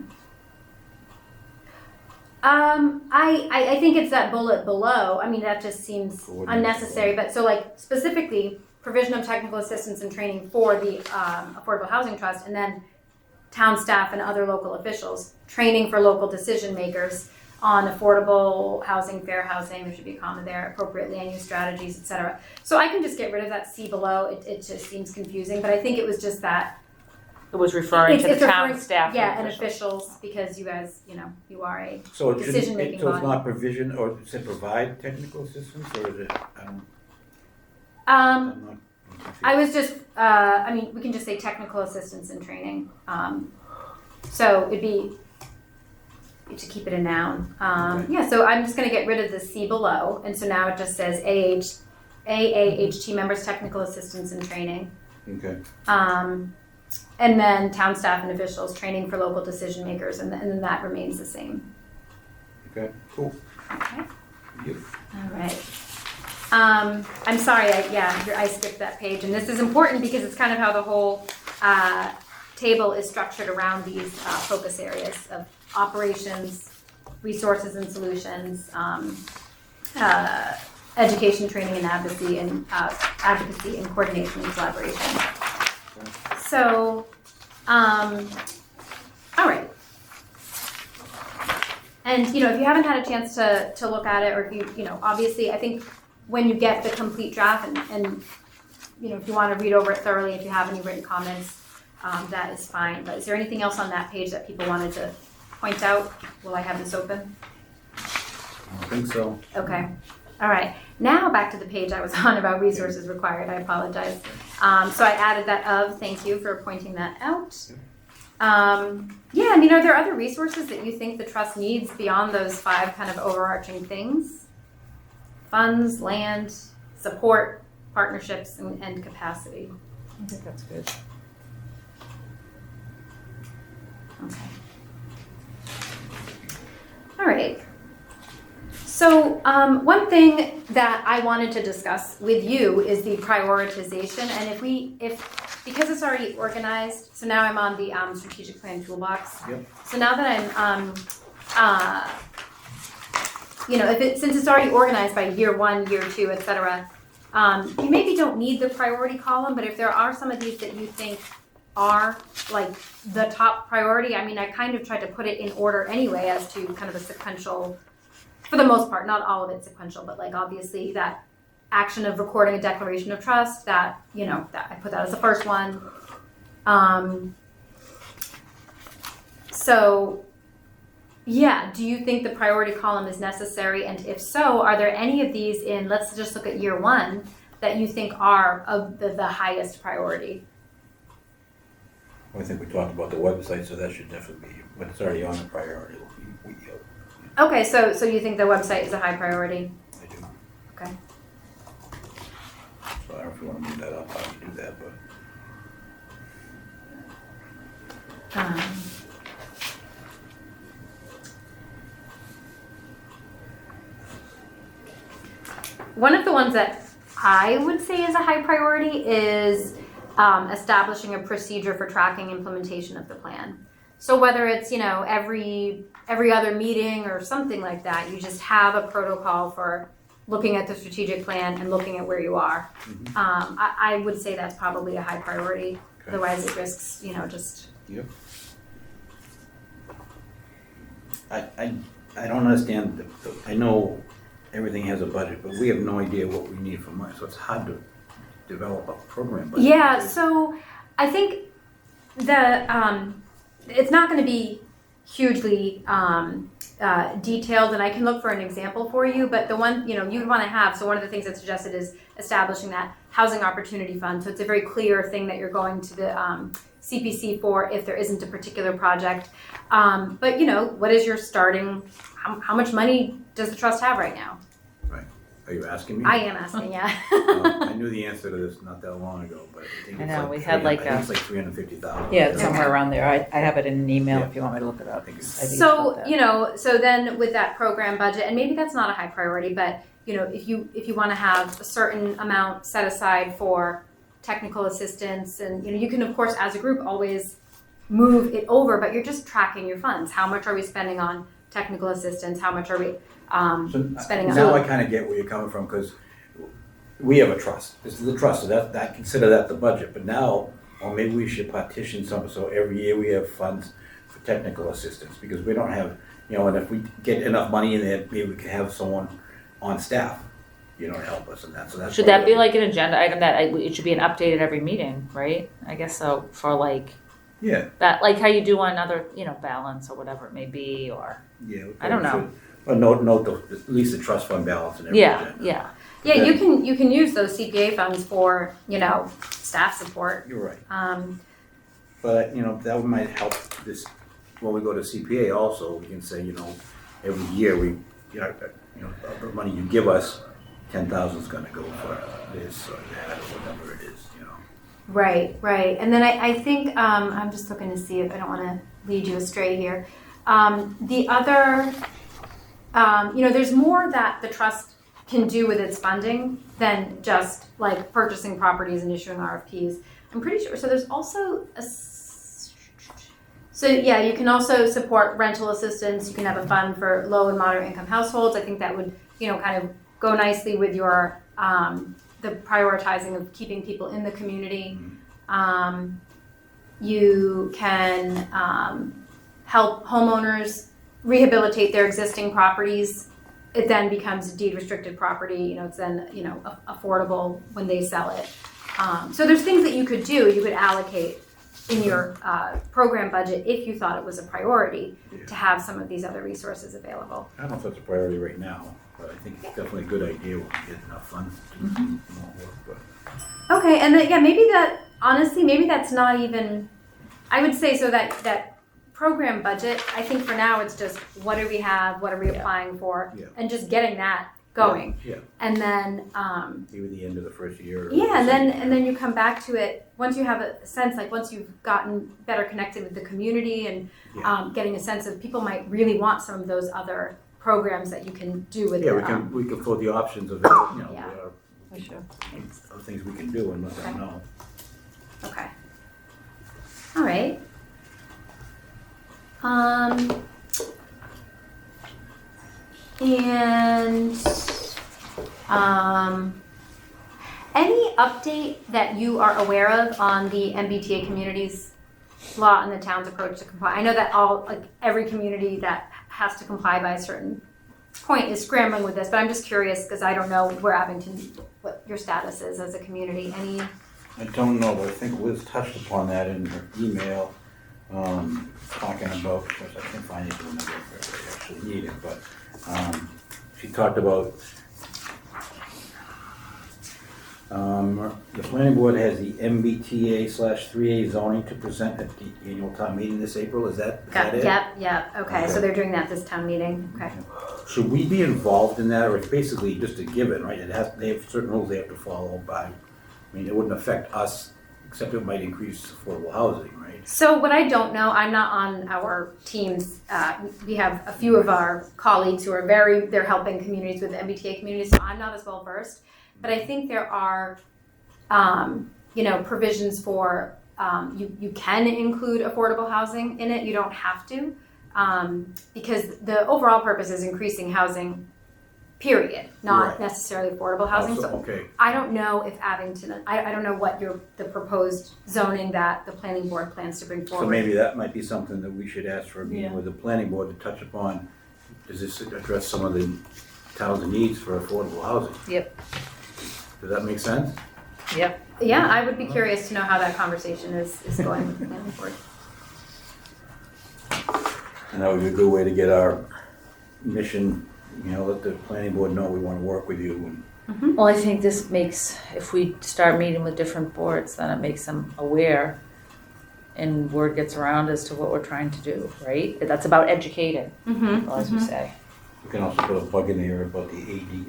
I think it's that bullet below. I mean, that just seems Coordinate. unnecessary. But so, like, specifically, provision of technical assistance and training for the Affordable Housing Trust, and then town staff and other local officials, training for local decision makers on affordable housing, fair housing. There should be a comma there, appropriate land use strategies, etc. So I can just get rid of that C below. It just seems confusing. But I think it was just that. It was referring to the town referring- staff. Yeah, and officials. officials, because you guys, you are a So it shouldn't. decision-making So it's body. not provision, or is it provide technical assistance, or is it? Um, I'm not. I was just, we can just say technical assistance and training. So it'd be, to keep it a noun. Okay. Yeah, so I'm just gonna get rid of the C below, and so now it just says AAHT members, technical assistance and training. Okay. And then town staff and officials, training for local decision makers, and then that remains the same. Okay, cool. Okay. Yep. All right. I'm sorry, I skipped that page, and this is important because it's kind of how the whole table is structured around these focus areas of operations, resources and solutions, education, training, and advocacy, and coordination and collaboration. So, all right. And, if you haven't had a chance to look at it, or if you obviously, I think when you get the complete draft and if you want to read over it thoroughly, if you have any written comments, that is fine. But is there anything else on that page that people wanted to point out while I have this open? I don't think so. Okay. All right. Now back to the page I was on about resources required. I apologize. So I added that of. Thank you for pointing that out. Are there other resources that you think the trust needs beyond those 5 kind of overarching things? Funds, land, support, partnerships, and capacity. I think that's good. Okay. All right. So one thing that I wanted to discuss with you is the prioritization, and because it's already organized. So now I'm on the strategic plan toolbox. Yep. So now that I'm, since it's already organized by year 1, year 2, etc., you maybe don't need the priority column, but if there are some of these that you think are like the top priority, I kind of tried to put it in order anyway as to kind of a sequential, for the most part, not all of it sequential, but like obviously that action of recording a declaration of trust, that I put that as the first one. Do you think the priority column is necessary? And if so, are there any of these in, let's just look at year 1, that you think are of the highest priority? I think we talked about the website, so that should definitely be, but it's already on the priority. Okay, so you think the website is a high priority? I do. Okay. So I don't know if you want to move that up, I can do that, but. One of the ones that I would say is a high priority is establishing a procedure for tracking implementation of the plan. So whether it's, every other meeting or something like that, you just have a protocol for looking at the strategic plan and looking at where you are. Mhm. I would say that's probably a high priority. Okay. Otherwise it risks, just. Yep. I don't understand, I know everything has a budget, but we have no idea what we need for money, so it's hard to develop a program budget. Yeah, so I think it's not going to be hugely detailed, and I can look for an example for you, but the one, you'd want to have, so one of the things that's suggested is establishing that housing opportunity fund. So it's a very clear thing that you're going to the CPC for if there isn't a particular project. But what is your starting, how much money does the trust have right now? Right. Are you asking me? I am asking, yeah. I knew the answer to this not that long ago, but I think I it's know, like we had like I think it's like 350,000. Yeah, it's somewhere around there. I have it in an email Yeah. if you want me to look it up. I think it's- I think So, it's about that. so then with that program budget, and maybe that's not a high priority, but if you want to have a certain amount set aside for technical assistance, and you can of course as a group always move it over, but you're just tracking your funds. How much are we spending on technical assistance? How much are we spending on? Now I kind of get where you're coming from, because we have a trust. This is the trust, so that I consider that the budget. But now, or maybe we should partition some, so every year we have funds for technical assistance, because we don't have, and if we get enough money in there, maybe we could have someone on staff, to help us in that. So that's Should that be like an agenda item that it should be an update at every meeting, right? I guess so, for like Yeah, that, like how you do on other, balance or whatever it may be, or yeah. we I don't know. should. But note at least the trust fund balance and everything. yeah. Yeah, you can use those CPA funds for staff support. You're right. But that might help this when we go to CPA also. We can say every year we the money you give us, 10,000 is gonna go for this or that, or whatever it is, you know. Right, right. And then I think, I'm just looking to see if I don't want to lead you astray here. The other, there's more that the trust can do with its funding than just like purchasing properties and issuing RFPs. I'm pretty sure. So there's also you can also support rental assistance. You can have a fund for low and moderate income households. I think that would, kind of go nicely with your, the prioritizing of keeping people in the community. You can help homeowners rehabilitate their existing properties. It then becomes deed restricted property. It's then affordable when they sell it. So there's things that you could do. You could allocate in your program budget if you thought it was a priority to have some of these other resources available. I don't know if that's a priority right now, but I think it's definitely a good idea when we get enough funds to do more work. But Okay, and then, maybe that's not even, I would say so that program budget, I think for now it's just what do we have, what are we applying for, and just getting that going. Yeah. And then, Maybe the end of the first year. Or and then you come back to it once you have a sense, like once you've gotten better connected with the community and getting a sense of people might really want some of those other programs that you can do with we can put the options of For sure. other things we can do and let them know. Okay. All right. Any update that you are aware of on the MBTA communities law and the town's approach to comply? I know that every community that has to comply by a certain point is scrambling with this, but I'm just curious because I don't know where Abington, what your status is as a community. Any? I don't know, but I think Liz touched upon that in her email, talking about, because I can't find anything that I actually need it, but she talked about the planning board has the MBTA/3A zoning to present at the annual town meeting this April. Is that it? Yep. Okay, so they're doing that this town meeting. Okay. Should we be involved in that, or it's basically just a given, right? They have certain rules they have to follow by. I mean, it wouldn't affect us, except it might increase affordable housing, right? So what I don't know, I'm not on our teams. We have a few of our colleagues who are they're helping communities with MBTA communities, so I'm not as well versed. But I think there are, provisions for, you can include affordable housing in it. You don't have to, because the overall purpose is increasing housing, period, not necessarily affordable housing. So I don't know if Abington, I don't know what the proposed zoning that the planning board plans to bring forward. So maybe that might be something that we should ask for a meeting with the planning board to touch upon. Does this address some of the town's needs for affordable housing? Yep. Does that make sense? Yep. Yeah, I would be curious to know how that conversation is going with the planning board. And that would be a good way to get our mission, let the planning board know we want to work with you. Well, I think this makes, if we start meeting with different boards, then it makes them aware and word gets around as to what we're trying to do, right? That's about educating, as we say. We can also put a bug in there about the AD,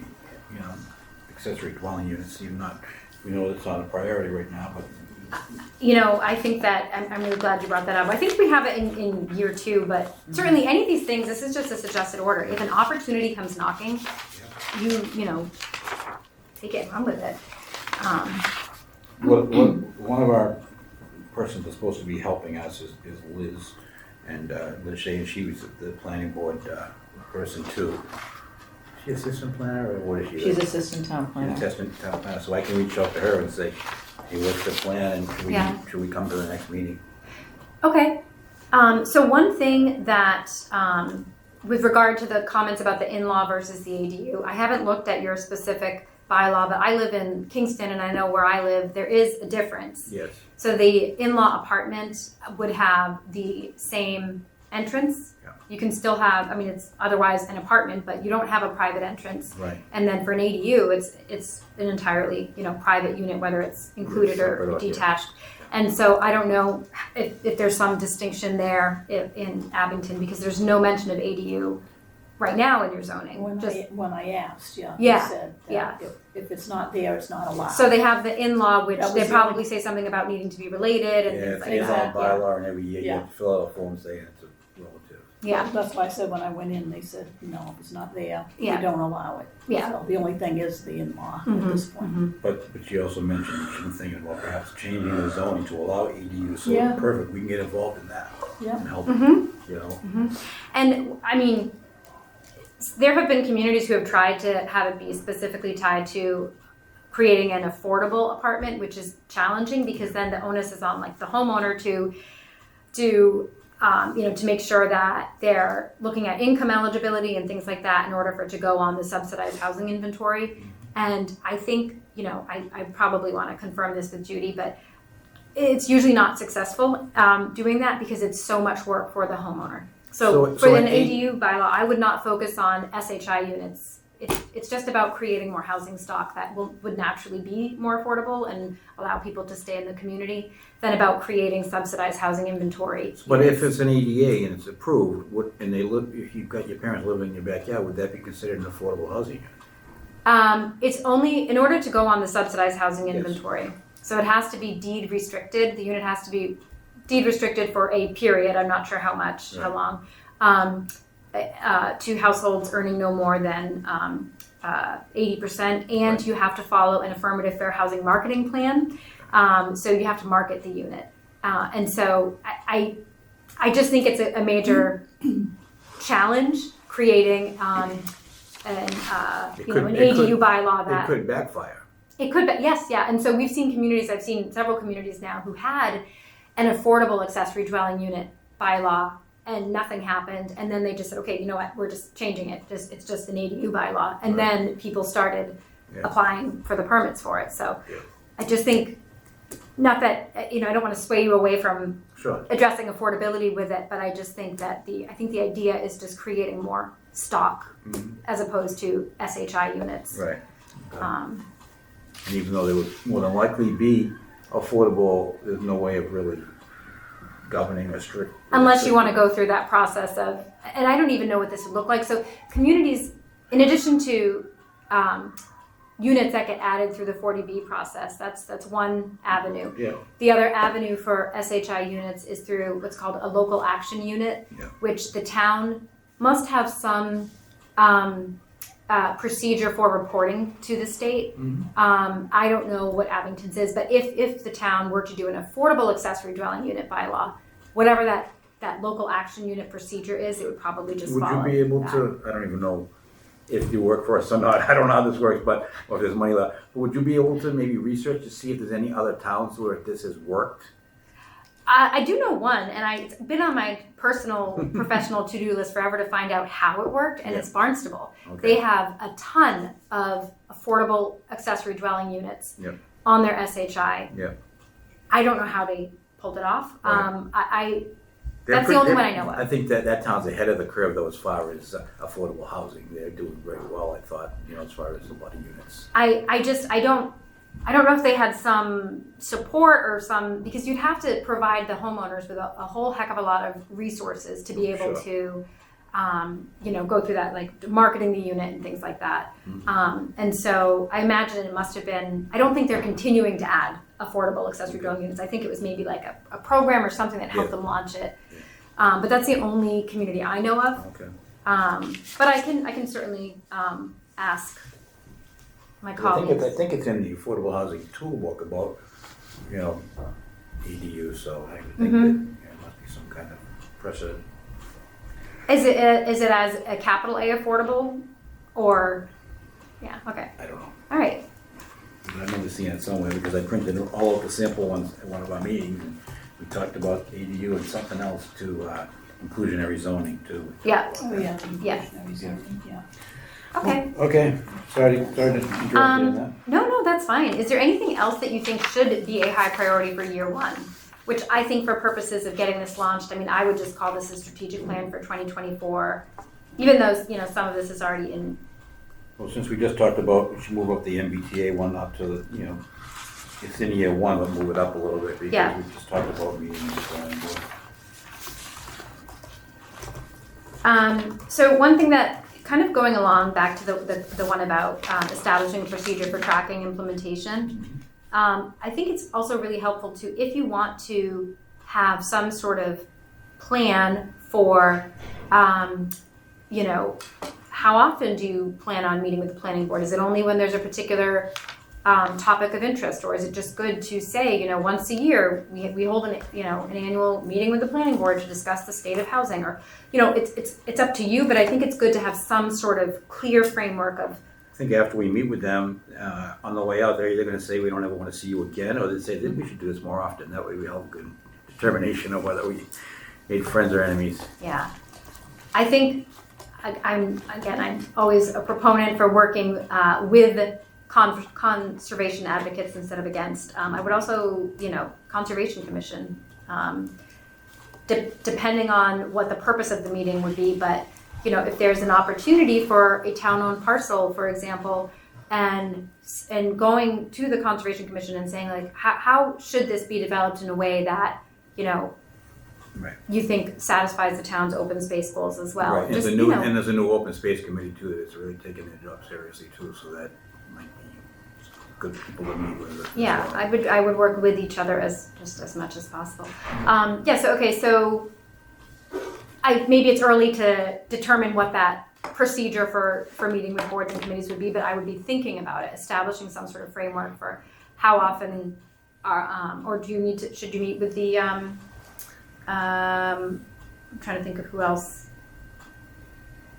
accessory dwelling units. We know it's not a priority right now, but. I think that, I'm really glad you brought that up. I think we have it in year 2, but certainly any of these things, this is just a suggested order. If an opportunity comes knocking, you take it and run with it. One of our persons that's supposed to be helping us is Liz, and Liz Shea, and she was the planning board person too. Is she assistant planner, or what is she? She's assistant town planner. Assistant town planner, so I can reach out to her and say, hey, what's the plan, and should we come to the next meeting? Okay. So one thing that, with regard to the comments about the in-law versus the ADU, I haven't looked at your specific bylaw, but I live in Kingston and I know where I live, there is a difference. Yes. So the in-law apartment would have the same entrance. Yeah. You can still have, it's otherwise an apartment, but you don't have a private entrance. Right. And then for an ADU, it's an entirely, private unit, whether it's included or detached. And so I don't know if there's some distinction there in Abington, because there's no mention of ADU right now in your zoning. When I asked, yeah. Yeah, They said yeah. that if it's not there, it's not allowed. So they have the in-law, which That was they the probably say something about needing to be related and Yeah, things it's like in that. our bylaw, and every year you Yeah. have to fill out a form saying it's a relative. Yeah, That's why I said when I went in, they said, no, if it's not there, Yeah. we don't allow it. yeah. So the only thing is the in-law Mhm, at this point. But you also mentioned that you've been thinking about perhaps changing the zoning to allow ADUs, so Yeah. perfect, we can get involved in that Yeah. and help, Mhm. you know? And I mean, there have been communities who have tried to have it be specifically tied to creating an affordable apartment, which is challenging because then the onus is on like the homeowner to to make sure that they're looking at income eligibility and things like that in order for it to go on the subsidized housing inventory. And I think, I probably want to confirm this with Judy, but it's usually not successful doing that because it's so much work for the homeowner. So So for an an ADU bylaw, I would not focus on SHI units. It's just about creating more housing stock that would naturally be more affordable and allow people to stay in the community than about creating subsidized housing inventory. But if it's an ADA and it's approved, and they live, if you've got your parents living in your backyard, would that be considered an affordable housing unit? It's only in order to go on the subsidized housing Yes. inventory. So it has to be deed restricted. The unit has to be deed restricted for a period. I'm not sure how much, how long. To households earning no more than 80%, and Right. you have to follow an affirmative fair housing marketing plan. So you have to market the unit, and so I just think it's a major challenge creating an ADU bylaw It that could backfire. it could be, yes, yeah. And so we've seen communities, I've seen several communities now who had an affordable accessory dwelling unit bylaw and nothing happened. And then they just said, okay, you know what, we're just changing it. It's just an ADU bylaw. And Right. then people started Yeah. applying for the permits for it. So Yeah. I just think, not that, I don't want to sway you away from Sure. addressing affordability with it, but I just think that I think the idea is just creating more stock Mhm. as opposed to SHI units. Right. Um, And even though they would more than likely be affordable, there's no way of really governing or strict. Unless you want to go through that process of, and I don't even know what this would look like. So communities, in addition to units that get added through the 40B process, that's one avenue. Yeah. The other avenue for SHI units is through what's called a local action unit, Yeah. which the town must have some procedure for reporting to the state. I don't know what Abington's is, but if the town were to do an affordable accessory dwelling unit bylaw, whatever that local action unit procedure is, it would probably just Would you follow be able that. to, I don't even know if you work for us or not, I don't know how this works, but, or if there's money left, but would you be able to maybe research to see if there's any other towns where this has worked? I do know one, and it's been on my personal, professional to-do list forever to find out how it worked, and Yeah. it's Barnstable. Okay. They have a ton of affordable accessory dwelling units Yep. on their SHI. Yep. I don't know how they pulled it off. Right. That's the only one I know of. I think that town's ahead of the curve though as far as affordable housing. They're doing very well, I thought, as far as a lot of units. I don't know if they had some support or because you'd have to provide the homeowners with a whole heck of a lot of resources to be able Sure. to, go through that, like marketing the unit and things like that. And so I imagine it must have been, I don't think they're continuing to add affordable accessory dwelling units. I think it was maybe like a program or something that helped Yeah. them launch it. But that's the only community I know of. Okay. But I can certainly ask my I colleagues. think it's in the affordable housing toolbook about, ADU, so I would think that there must be some kind of precedent. Is it as a capital A affordable, or yeah? Okay, I don't know. all right. I remember seeing it somewhere because I printed all of the sample ones at one of our meetings, and we talked about ADU and something else to inclusionary zoning too. Yeah. Oh, yeah. Yeah. Yeah. Okay. Okay, sorry to interrupt you on that. No, that's fine. Is there anything else that you think should be a high priority for year one? Which I think for purposes of getting this launched, I would just call this a strategic plan for 2024, even though, some of this is already in. Well, since we just talked about, we should move up the MBTA one up to the, it's in year one, but move it up a little bit because Yeah. we just talked about meeting the planning board. So one thing that kind of going along back to the one about establishing a procedure for tracking implementation. I think it's also really helpful to, if you want to have some sort of plan for, you know, how often do you plan on meeting with the planning board? Is it only when there's a particular topic of interest, or is it just good to say, you know, once a year we hold an annual meeting with the planning board to discuss the state of housing, or, you know, it's up to you, but I think it's good to have some sort of clear framework of. I think after we meet with them, on the way out, they're either gonna say we don't ever wanna see you again, or they say that we should do this more often. That way we have a good determination of whether we made friends or enemies. Yeah, I think I'm always a proponent for working with conservation advocates instead of against. I would also, you know, Conservation Commission, depending on what the purpose of the meeting would be, but, you know, if there's an opportunity for a town-owned parcel, for example, and going to the Conservation Commission and saying, like, how should this be developed in a way that, you know, Right. you think satisfies the town's open space goals as well. Right, and Just, there's a you new, know, and there's a new open space committee too, that's really taking their job seriously too, so that might be good people to meet with. yeah, I would work with each other as much as possible. So maybe it's early to determine what that procedure for meeting with boards and committees would be, but I would be thinking about it, establishing some sort of framework for how often or should you meet with the I'm trying to think of who else.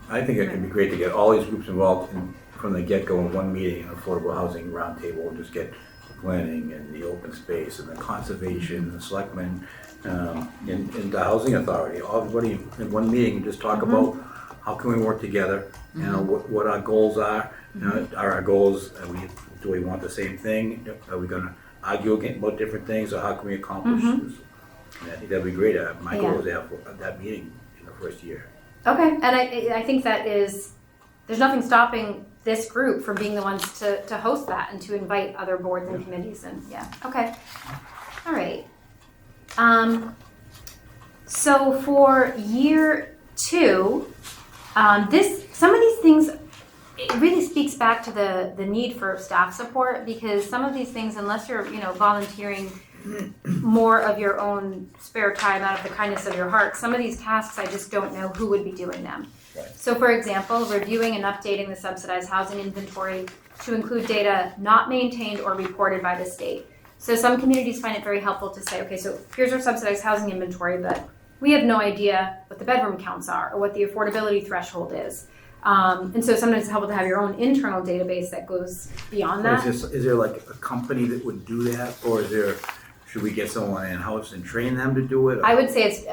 I think it could be great to get all these groups involved from the get-go in one meeting, an affordable housing roundtable, and just get the planning and the open space and the conservation, the selectmen, and the housing authority, everybody in one meeting, and just talk about how can we work together, you know, what our goals are, you know, are our goals, do we want the same thing, are we gonna argue about different things, or how can we accomplish this? And I think that'd be great. My goal is to have that meeting in the first year. Okay, and I think that is, there's nothing stopping this group from being the ones to host that and to invite other boards and committees, and okay. All right. So for year 2, some of these things, it really speaks back to the need for staff support, because some of these things, unless you're, you know, volunteering more of your own spare time out of the kindness of your heart, some of these tasks I just don't know who would be doing them. Right. So for example, reviewing and updating the subsidized housing inventory to include data not maintained or reported by the state. So some communities find it very helpful to say, okay, so here's our subsidized housing inventory, but we have no idea what the bedroom counts are or what the affordability threshold is. And so sometimes it's helpful to have your own internal database that goes beyond that. Is there like a company that would do that, or should we get someone in-house and train them to do it? I would say it's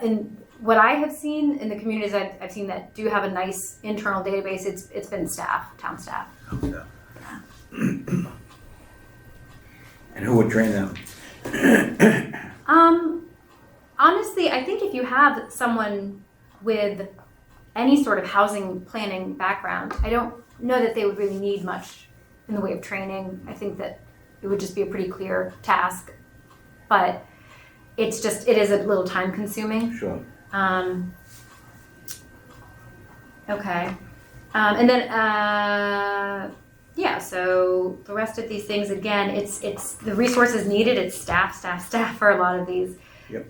in what I have seen in the communities I've seen that do have a nice internal database. It's been town staff. Yeah. And who would train them? Honestly, I think if you have someone with any sort of housing planning background, I don't know that they would really need much in the way of training. I think that it would just be a pretty clear task, but it is a little time consuming. Sure. Okay. And then, so the rest of these things, again, it's the resources needed. It's staff for a lot of these. Yep.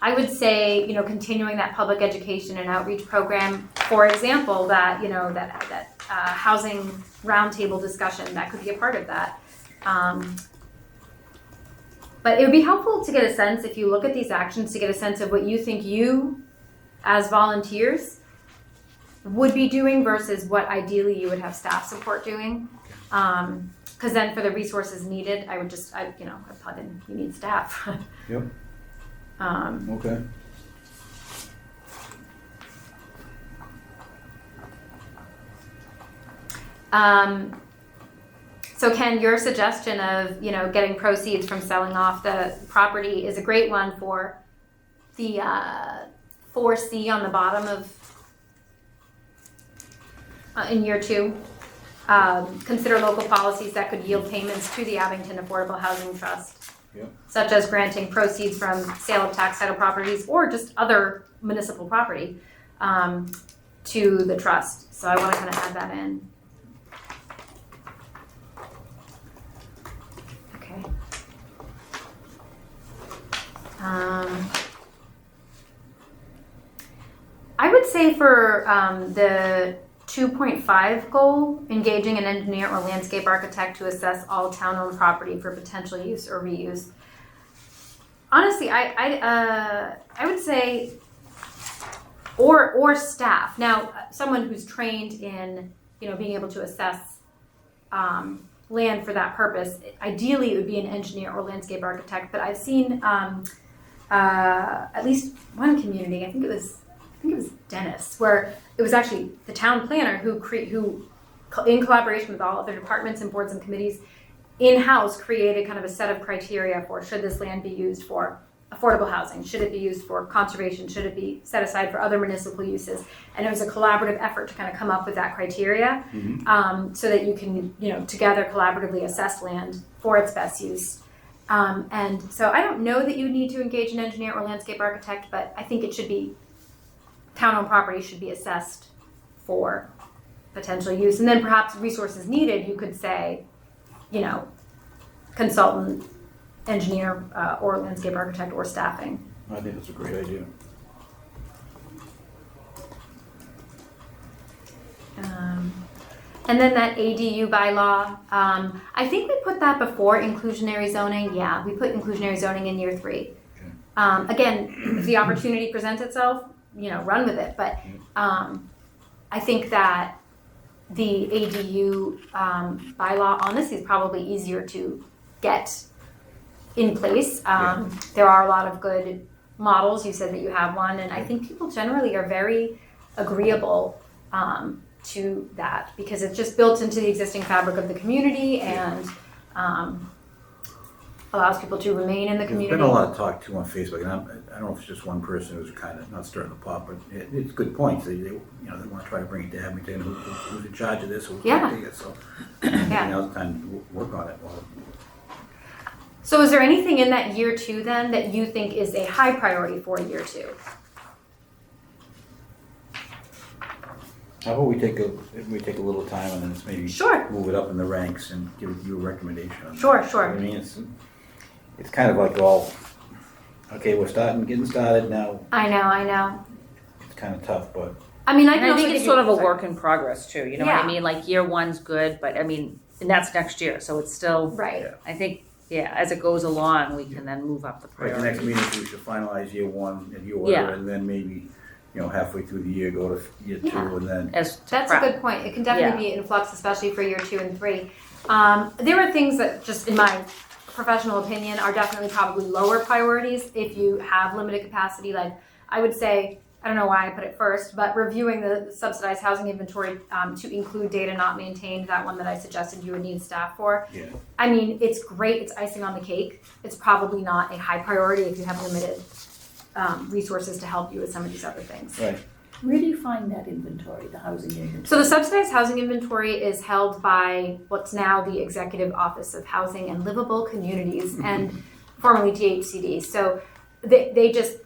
I would say, you know, continuing that public education and outreach program, for example, that, you know, that housing roundtable discussion, that could be a part of that. But it would be helpful to get a sense, if you look at these actions, to get a sense of what you think you, as volunteers, would be doing versus what ideally you would have staff support doing. Because then for the resources needed, I plug in, you need staff. Yep. Okay. So Ken, your suggestion of, you know, getting proceeds from selling off the property is a great one for the 4C on the bottom of in year 2. Consider local policies that could yield payments to the Abington Affordable Housing Trust, such as granting proceeds from sale of tax title properties or just other municipal property to the trust. So I want to kind of add that in. Okay. I would say for the 2.5 goal, engaging an engineer or landscape architect to assess all town-owned property for potential use or reuse. Honestly, I would say, or staff. Now, someone who's trained in, being able to assess land for that purpose. Ideally, it would be an engineer or landscape architect. But I've seen at least one community. I think it was Dennis, where it was actually the town planner who, in collaboration with all other departments and boards and committees, in-house created kind of a set of criteria for should this land be used for affordable housing, should it be used for conservation, should it be set aside for other municipal uses, and it was a collaborative effort to kind of come up with that criteria, so that you can, together collaboratively assess land for its best use. And so I don't know that you need to engage an engineer or landscape architect, but I think it should be town-owned property should be assessed for potential use, and then perhaps resources needed. You could say, consultant, engineer, or landscape architect, or staffing. I think that's a great idea. And then that ADU bylaw, I think we put that before inclusionary zoning. Yeah, we put inclusionary zoning in year 3. Okay. Again, if the opportunity presents itself, run with it. But I think that the ADU bylaw, honestly, is probably easier to get in place. There are a lot of good models. You said that you have one, and I think people generally are very agreeable to that because it's just built into the existing fabric of the community and allows people to remain in the community. There's been a lot of talk too on Facebook, and I don't know if it's just one person who's kind of not stirring the pot, but it's good points. They want to try to bring it to Abington. Who's in charge of this? Who's going to take it? So now it's time to work on it. So is there anything in that year 2 then that you think is a high priority for year 2? How about we take a little time and then just maybe Sure. move it up in the ranks and give you a recommendation. On Sure, that. sure. I mean, it's kind of like okay, we're getting started now. I know. It's kind of tough, but I mean, And I think it's sort of a sorry. work in progress too. You know what Yeah. I mean? Like year 1's good, but I mean, and that's next year, so it's still. Right. Yeah. I think, as it goes along, we can then move up the right, the next priority. meeting we should finalize year 1 in your order, Yeah. and then maybe halfway through the year go to year 2, Yeah. and then As to That's prep. a good point. It can definitely be in flux, especially for year 2 and 3. There are things that, just in my professional opinion, are definitely probably lower priorities if you have limited capacity. Like I would say, I don't know why I put it first, but reviewing the subsidized housing inventory to include data not maintained, that one that I suggested you would need staff for. yeah. I mean, it's great. It's icing on the cake. It's probably not a high priority if you have limited resources to help you with some of these other things. Right. Where do you find that inventory, the housing inventory? So the subsidized housing inventory is held by what's now the Executive Office of Housing and Livable Communities and formerly DHCD. So they just,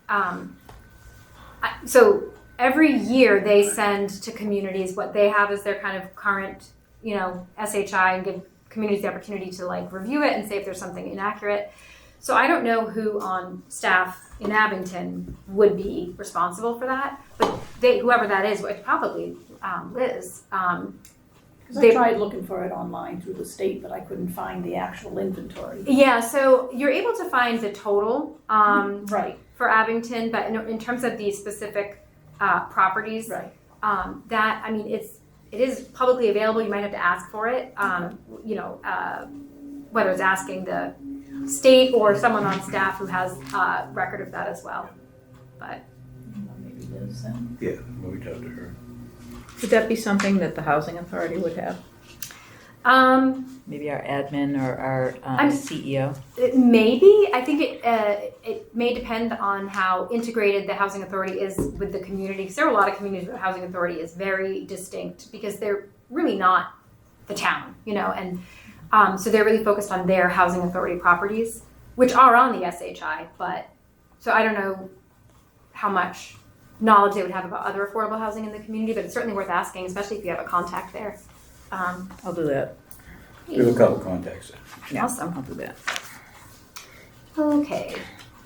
so every year they send to communities what they have as their kind of current, SHI and give communities the opportunity to review it and say if there's something inaccurate. So I don't know who on staff in Abington would be responsible for that, but whoever that is, it's probably Liz. Because I tried looking for it online through the state, but I couldn't find the actual inventory. Yeah, so you're able to find the total Right, for Abington, but in terms of these specific properties, right. It is publicly available. You might have to ask for it. Whether it's asking the state or someone on staff who has record of that as well. But Maybe Liz then. Yeah, we'll reach out to her. Would that be something that the housing authority would have? Maybe our admin or our CEO? Maybe. I think it may depend on how integrated the housing authority is with the community. Because there are a lot of communities where the housing authority is very distinct because they're really not the town, and so they're really focused on their housing authority properties, which are on the SHI. But so I don't know how much knowledge they would have about other affordable housing in the community, but it's certainly worth asking, especially if you have a contact there. I'll do that. We have a couple contacts. Yeah, Awesome. I'll do that. Okay.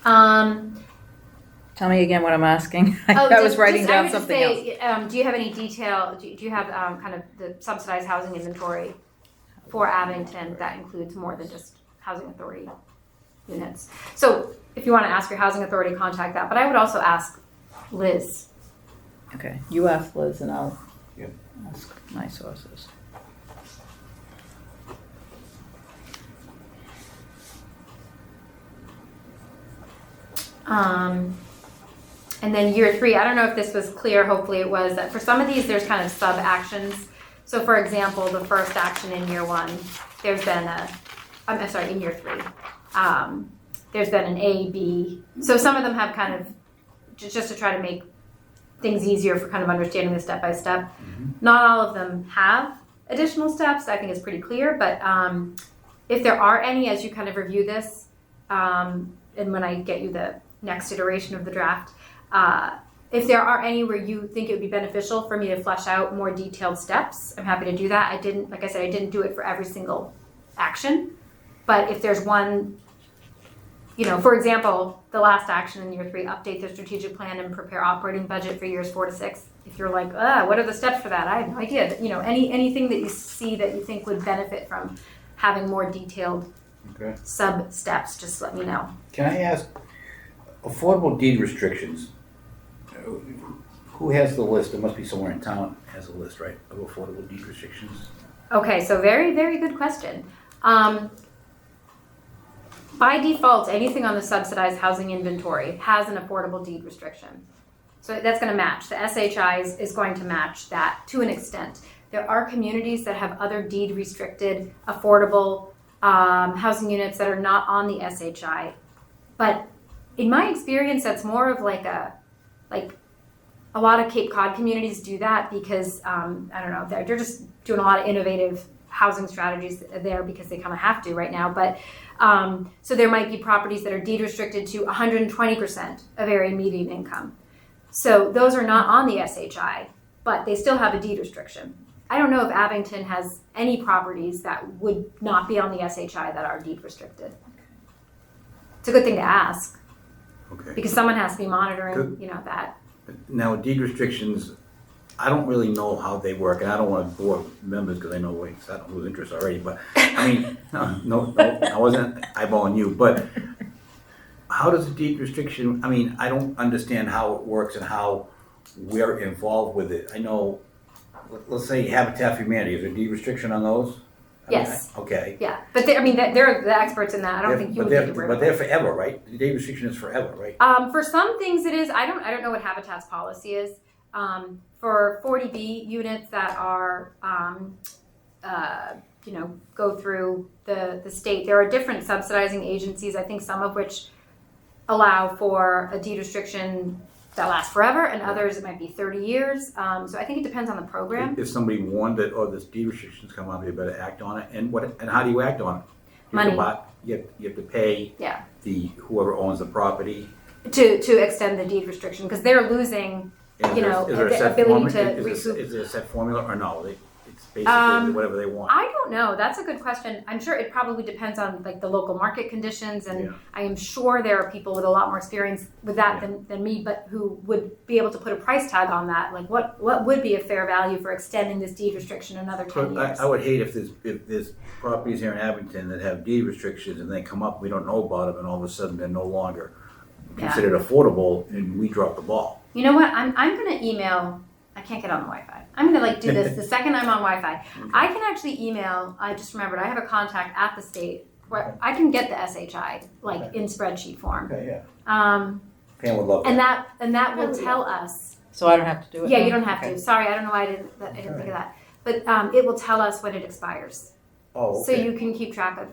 Tell me again what I'm asking. Oh, I was just- writing just- I down would just something else. say, do you have any detail, do you have kind of the subsidized housing inventory for Abington that includes more than just housing authority units? So if you want to ask your housing authority, contact that, but I would also ask Liz. Okay, you ask Liz and I'll Yep. ask my sources. And then year 3, I don't know if this was clear, hopefully it was, that for some of these, there's kind of sub-actions. So for example, the first action in year 1, there's been in year 3, there's been an A, B. So some of them have kind of, just to try to make things easier for kind of understanding the step-by-step. Not all of them have additional steps, I think it's pretty clear, but if there are any, as you kind of review this, and when I get you the next iteration of the draft, if there are any where you think it would be beneficial for me to flesh out more detailed steps, I'm happy to do that. I didn't, like I said, I didn't do it for every single action, but if there's one, for example, the last action in year 3, update the strategic plan and prepare operating budget for years 4 to 6. If you're like, what are the steps for that? I have no idea. Anything that you see that you think would benefit from having more detailed Okay. sub steps, just let me know. Can I ask, affordable deed restrictions, who has the list? There must be somewhere in town has a list, right, of affordable deed restrictions? Okay, so very, very good question. By default, anything on the subsidized housing inventory has an affordable deed restriction. So that's going to match. The SHI is going to match that to an extent. There are communities that have other deed restricted affordable housing units that are not on the SHI. But in my experience, that's more of like a lot of Cape Cod communities do that because, I don't know, they're just doing a lot of innovative housing strategies there because they kind of have to right now. But so there might be properties that are deed restricted to 120% of area median income. So those are not on the SHI, but they still have a deed restriction. I don't know if Abington has any properties that would not be on the SHI that are deed restricted. It's a good thing to ask Okay. because someone has to be monitoring, Good. that. Now, deed restrictions, I don't really know how they work, and I don't want to bore members because I know I don't lose interest already, but, I mean, no, I wasn't eyeballing you, but how does a deed restriction, I mean, I don't understand how it works and how we're involved with it. I know, let's say Habitat for Humanity, is there a deed restriction on those? I mean, Yes. Okay. Yeah, but they're the experts in that. I don't think you would need to worry But about they're it. forever, right? The deed restriction is forever, right? For some things it is. I don't know what Habitat's policy is. For 40B units that are, go through the state, there are different subsidizing agencies, I think some of which allow for a deed restriction that lasts forever, and others it might be 30 years. So I think it depends on the program. If somebody warned that, this deed restrictions come up, you better act on it, and how do you act on it? You have to Money. you have to pay Yeah, whoever owns the property. to extend the deed restriction because they're losing, Is there a the set ability formula? to Is recoup. there a set formula or no? It's basically whatever they want. I don't know. That's a good question. I'm sure it probably depends on the local market conditions, and Yeah. I am sure there are people with a lot more experience with that Yeah. than me, but who would be able to put a price tag on that. Like what would be a fair value for extending this deed restriction another 10 But years? I would hate if there's properties here in Abington that have deed restrictions and they come up, we don't know about them, and all of a sudden they're no longer Yeah. considered affordable, and we drop the ball. You know what? I'm going to email. I can't get on the Wi-Fi. I'm going to do this the second I'm on Wi-Fi. I can actually email. I just remembered I have a contact at the state where I can get the SHI in spreadsheet form. Okay, yeah. Um, Pam would love and that. that will tell us. So I don't have to do it? Yeah, now? you don't have Okay. to. Sorry, I don't know why I didn't think of that. But it will tell us when it expires, Oh, so okay. you can keep track of.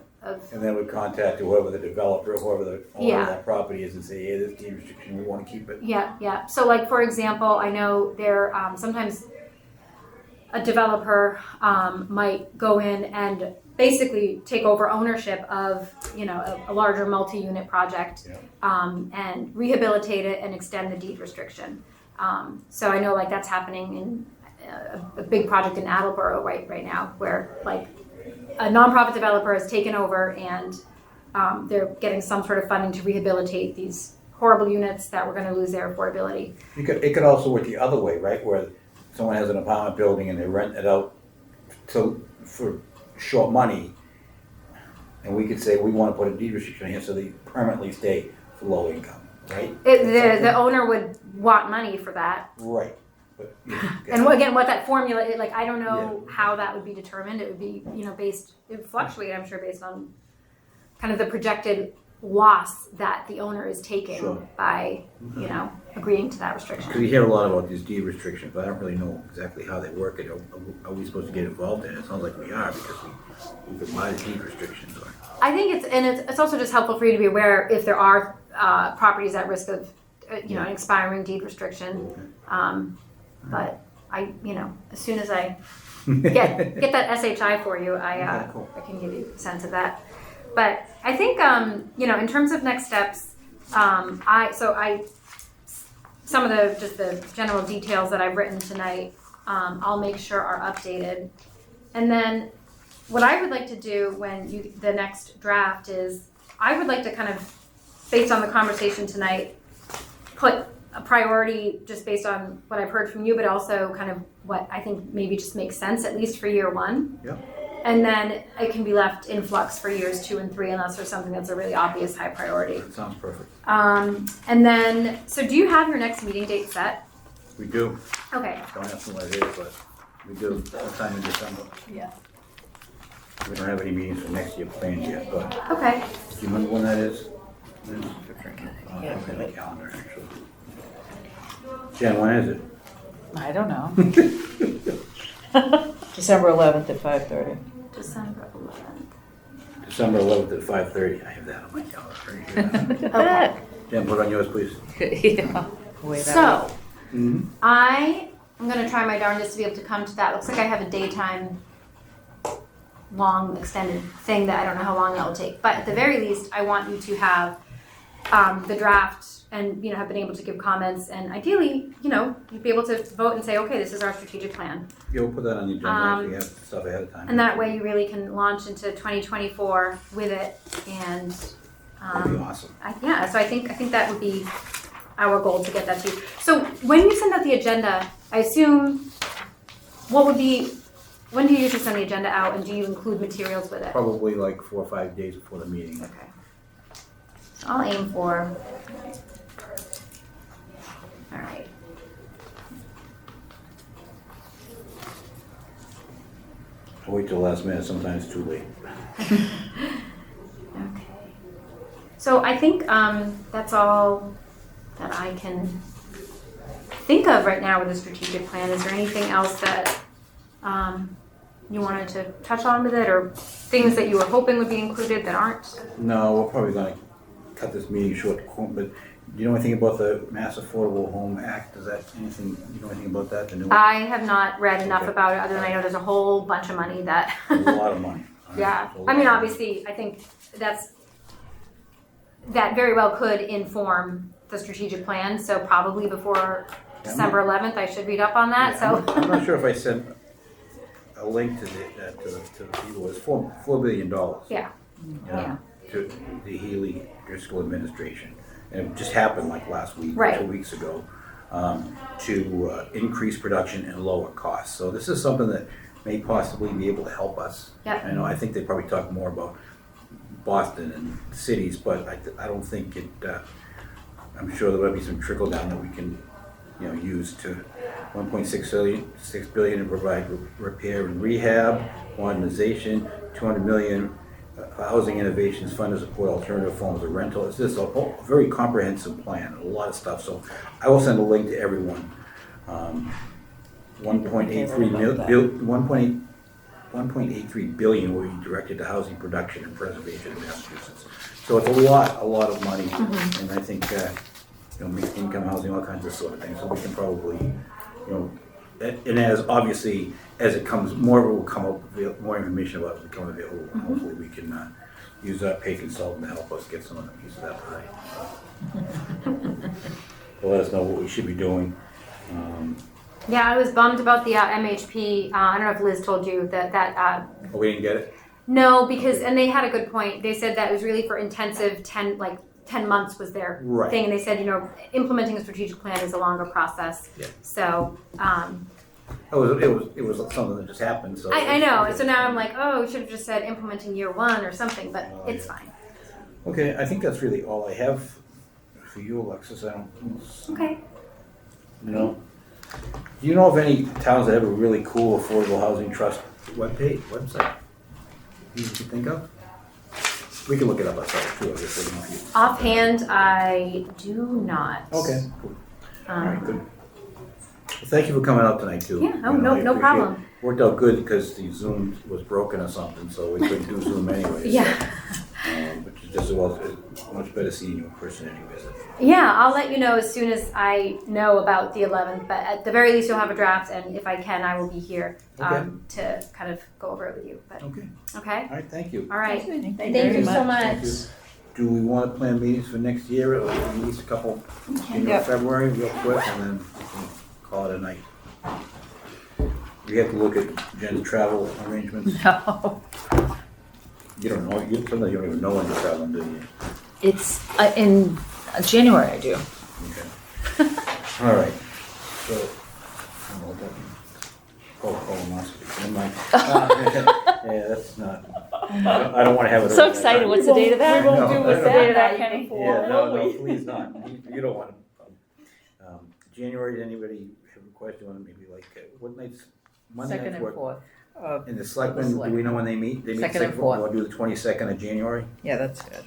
And then we contact whoever the developer, whoever the owner Yeah. of that property is, and say, hey, this deed restriction, we want to keep it. Yeah. So, for example, I know there sometimes a developer might go in and basically take over ownership of a larger multi-unit project Yeah. and rehabilitate it and extend the deed restriction. So I know like that's happening in a big project in Attleboro right now, where like a nonprofit developer has taken over and they're getting some sort of funding to rehabilitate these horrible units that were going to lose their affordability. It could also work the other way, right, where someone has an apartment building and they rent it out for short money, and we could say, we want to put a deed restriction here so they permanently stay for low income, right? The owner would want money for that. Right. But, And again, what that formula, like, I don't know how that would be determined. It would be, it would fluctuate, I'm sure, based on kind of the projected loss that the owner is taking Sure. by, agreeing to that restriction. Because you hear a lot about these deed restrictions, but I don't really know exactly how they work. Are we supposed to get involved in it? It sounds like we are, because we could buy the deed restrictions. Or, I think it's also just helpful for you to be aware if there are properties at risk of, an expiring deed restriction. But as soon as I get that SHI for you, Okay, cool. I can give you a sense of that. But I think, in terms of next steps, some of the general details that I've written tonight, I'll make sure are updated. And then what I would like to do when the next draft is, I would like to kind of, based on the conversation tonight, put a priority just based on what I've heard from you, but also kind of what I think maybe just makes sense, at least for year one. Yep. And then it can be left in flux for years 2 and 3 unless there's something that's a really obvious high priority. That sounds perfect. And then, so do you have your next meeting date set? We do. Okay. Don't ask me what it is, but we do. Sometime in December. Yeah. We don't have any meetings for next year planned yet, but Okay. do you remember when that is? It's in the calendar, actually. Jen, when is it? I don't know. December 11th at 5:30. December 11th. December 11th at 5:30. I have that on my calendar right here. Okay. Jen, put it on yours, please. Yeah. Way that So, Mm-hmm. I am going to try my darndest to be able to come to that. Looks like I have a daytime long extended thing that I don't know how long that will take. But at the very least, I want you to have the draft and, have been able to give comments. And ideally, you'd be able to vote and say, okay, this is our strategic plan. Yeah, we'll put that on the agenda if we have stuff ahead of time. And that way you really can launch into 2024 with it. And That'd be awesome. so I think that would be our goal to get that to you. So when you send out the agenda, I assume, when do you usually send the agenda out, and do you include materials with it? Probably like 4 or 5 days before the meeting. Okay. So I'll aim for, all right. I'll wait till the last minute, sometimes too late. Okay. So I think that's all that I can think of right now with the strategic plan. Is there anything else that you wanted to touch on with it, or things that you were hoping would be included that aren't? No, we're probably gonna cut this meeting short, but do you know anything about the Mass Affordable Home Act? Is that anything, you know anything about that? The new one? I have not read enough Okay. about it, other than I know there's a whole bunch of money that. There's a lot of money. Yeah, There's a lot I mean, of money. obviously, I think that very well could inform the strategic plan, so probably before Yeah, December 11th, I should read up on that, Yeah, so. I'm not sure if I sent a link to the people. It's $4 billion. Yeah. Yeah, to the Healy Driscoll administration. And it just happened like last week, Right. 2 weeks ago, to increase production and lower costs. So this is something that may possibly be able to help us. Yep. I think they probably talk more about Boston and cities, but I don't think it, I'm sure there might be some trickle down that we can, use to 1.6 billion to provide repair and rehab, modernization, 200 million housing innovations fund to support alternative forms of rental. It's just a very comprehensive plan, a lot of stuff. So I will send a link to everyone. 1.83 billion will be directed to housing production and preservation in Massachusetts. So it's a lot of money, and I think mixed income housing, all kinds of sort of things. So we can probably, and as obviously as it comes, more will come up, more information about it will become available. And hopefully we can use our pay consultant to help us get some of the piece of that pie. So let us know what we should be doing. Yeah, I was bummed about the MHP. I don't know if Liz told you that. Oh, we didn't get it? No, because and they had a good point. They said that it was really for intensive 10 months was their Right. thing, and they said implementing a strategic plan is a longer process. Yeah. So It was something that just happened, so. I know. So now I'm like, oh, we should have just said implementing year 1 or something, but Oh, it's yeah. fine. Okay, I think that's really all I have for you, Alexis. I don't, Okay. do you know of any towns that have a really cool affordable housing trust website? You can think of? We can look it up ourselves too, I guess. We don't have Offhand, I do not. to- Okay, cool. All right, good. Well, thank you for coming out tonight too. Yeah, oh, You know, no I appreciate problem. it. Worked out good because the Zoom was broken or something, so we couldn't do Zoom anyway. Yeah. Which is just well, it's much better seeing you in person anyways. Yeah, I'll let you know as soon as I know about the 11th, but at the very least you'll have a draft, and if I can, I will be here to kind of go over it with you. But Okay, okay? all right, thank you. All right. Thank you Thank very you so much. much. Thank you. Do we want to plan meetings for next year, or at least a couple in Yep. February, real quick, and then we can call it a night? We have to look at Jen's travel arrangements. No, You don't know, sometimes you don't even know when you're traveling, do you? it's in January I do. Okay. All right, so, I don't know what that means. Colonoscopy, never mind. Yeah, that's not, I don't want to have it. So over that excited! time. What's the date of that? We won't do What's the that date of that, Kenny? Yeah, no, please not. You don't want to. January, did anybody have a question on maybe like, what nights? Monday Second nights and work? fourth. And the selectmen, do we know when they meet? They meet Second and second- fourth. We'll do the 22nd of January? Yeah, that's good.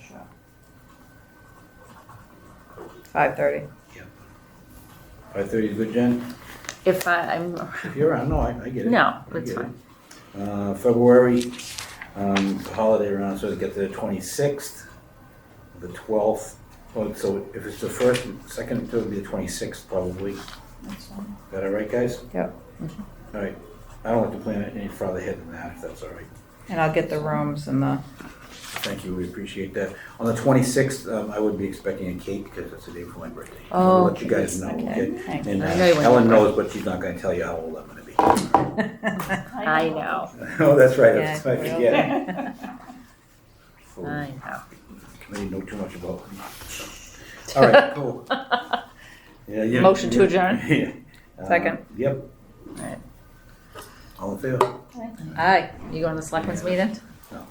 5:30. 5:30 is good, Jen? If I'm If you're around, no, I get it. no, I it's get fine. it. February, the holiday around, so to get to the 26th, the 12th. Well, so if it's the first, second, third would be the 26th probably. Got it right, guys? Yep. All right. I don't like to plan it any farther ahead than that, if that's all right. And I'll get the rooms and the, Thank you, we appreciate that. On the 26th, I would be expecting a cake because that's the day before my birthday. Oh, I'll let you guys know, okay. okay? Thank And I know you wouldn't. Ellen knows, but she's not gonna tell you how old I'm gonna be. I know. Oh, that's right, Yeah, I forget. Oh, I know. Committee know too much about me. All right, cool. Yeah, yeah. Motion to adjourn? Yeah. Second. Yep. Alright. All in favor? aye. You going to the selectmen's meeting? No.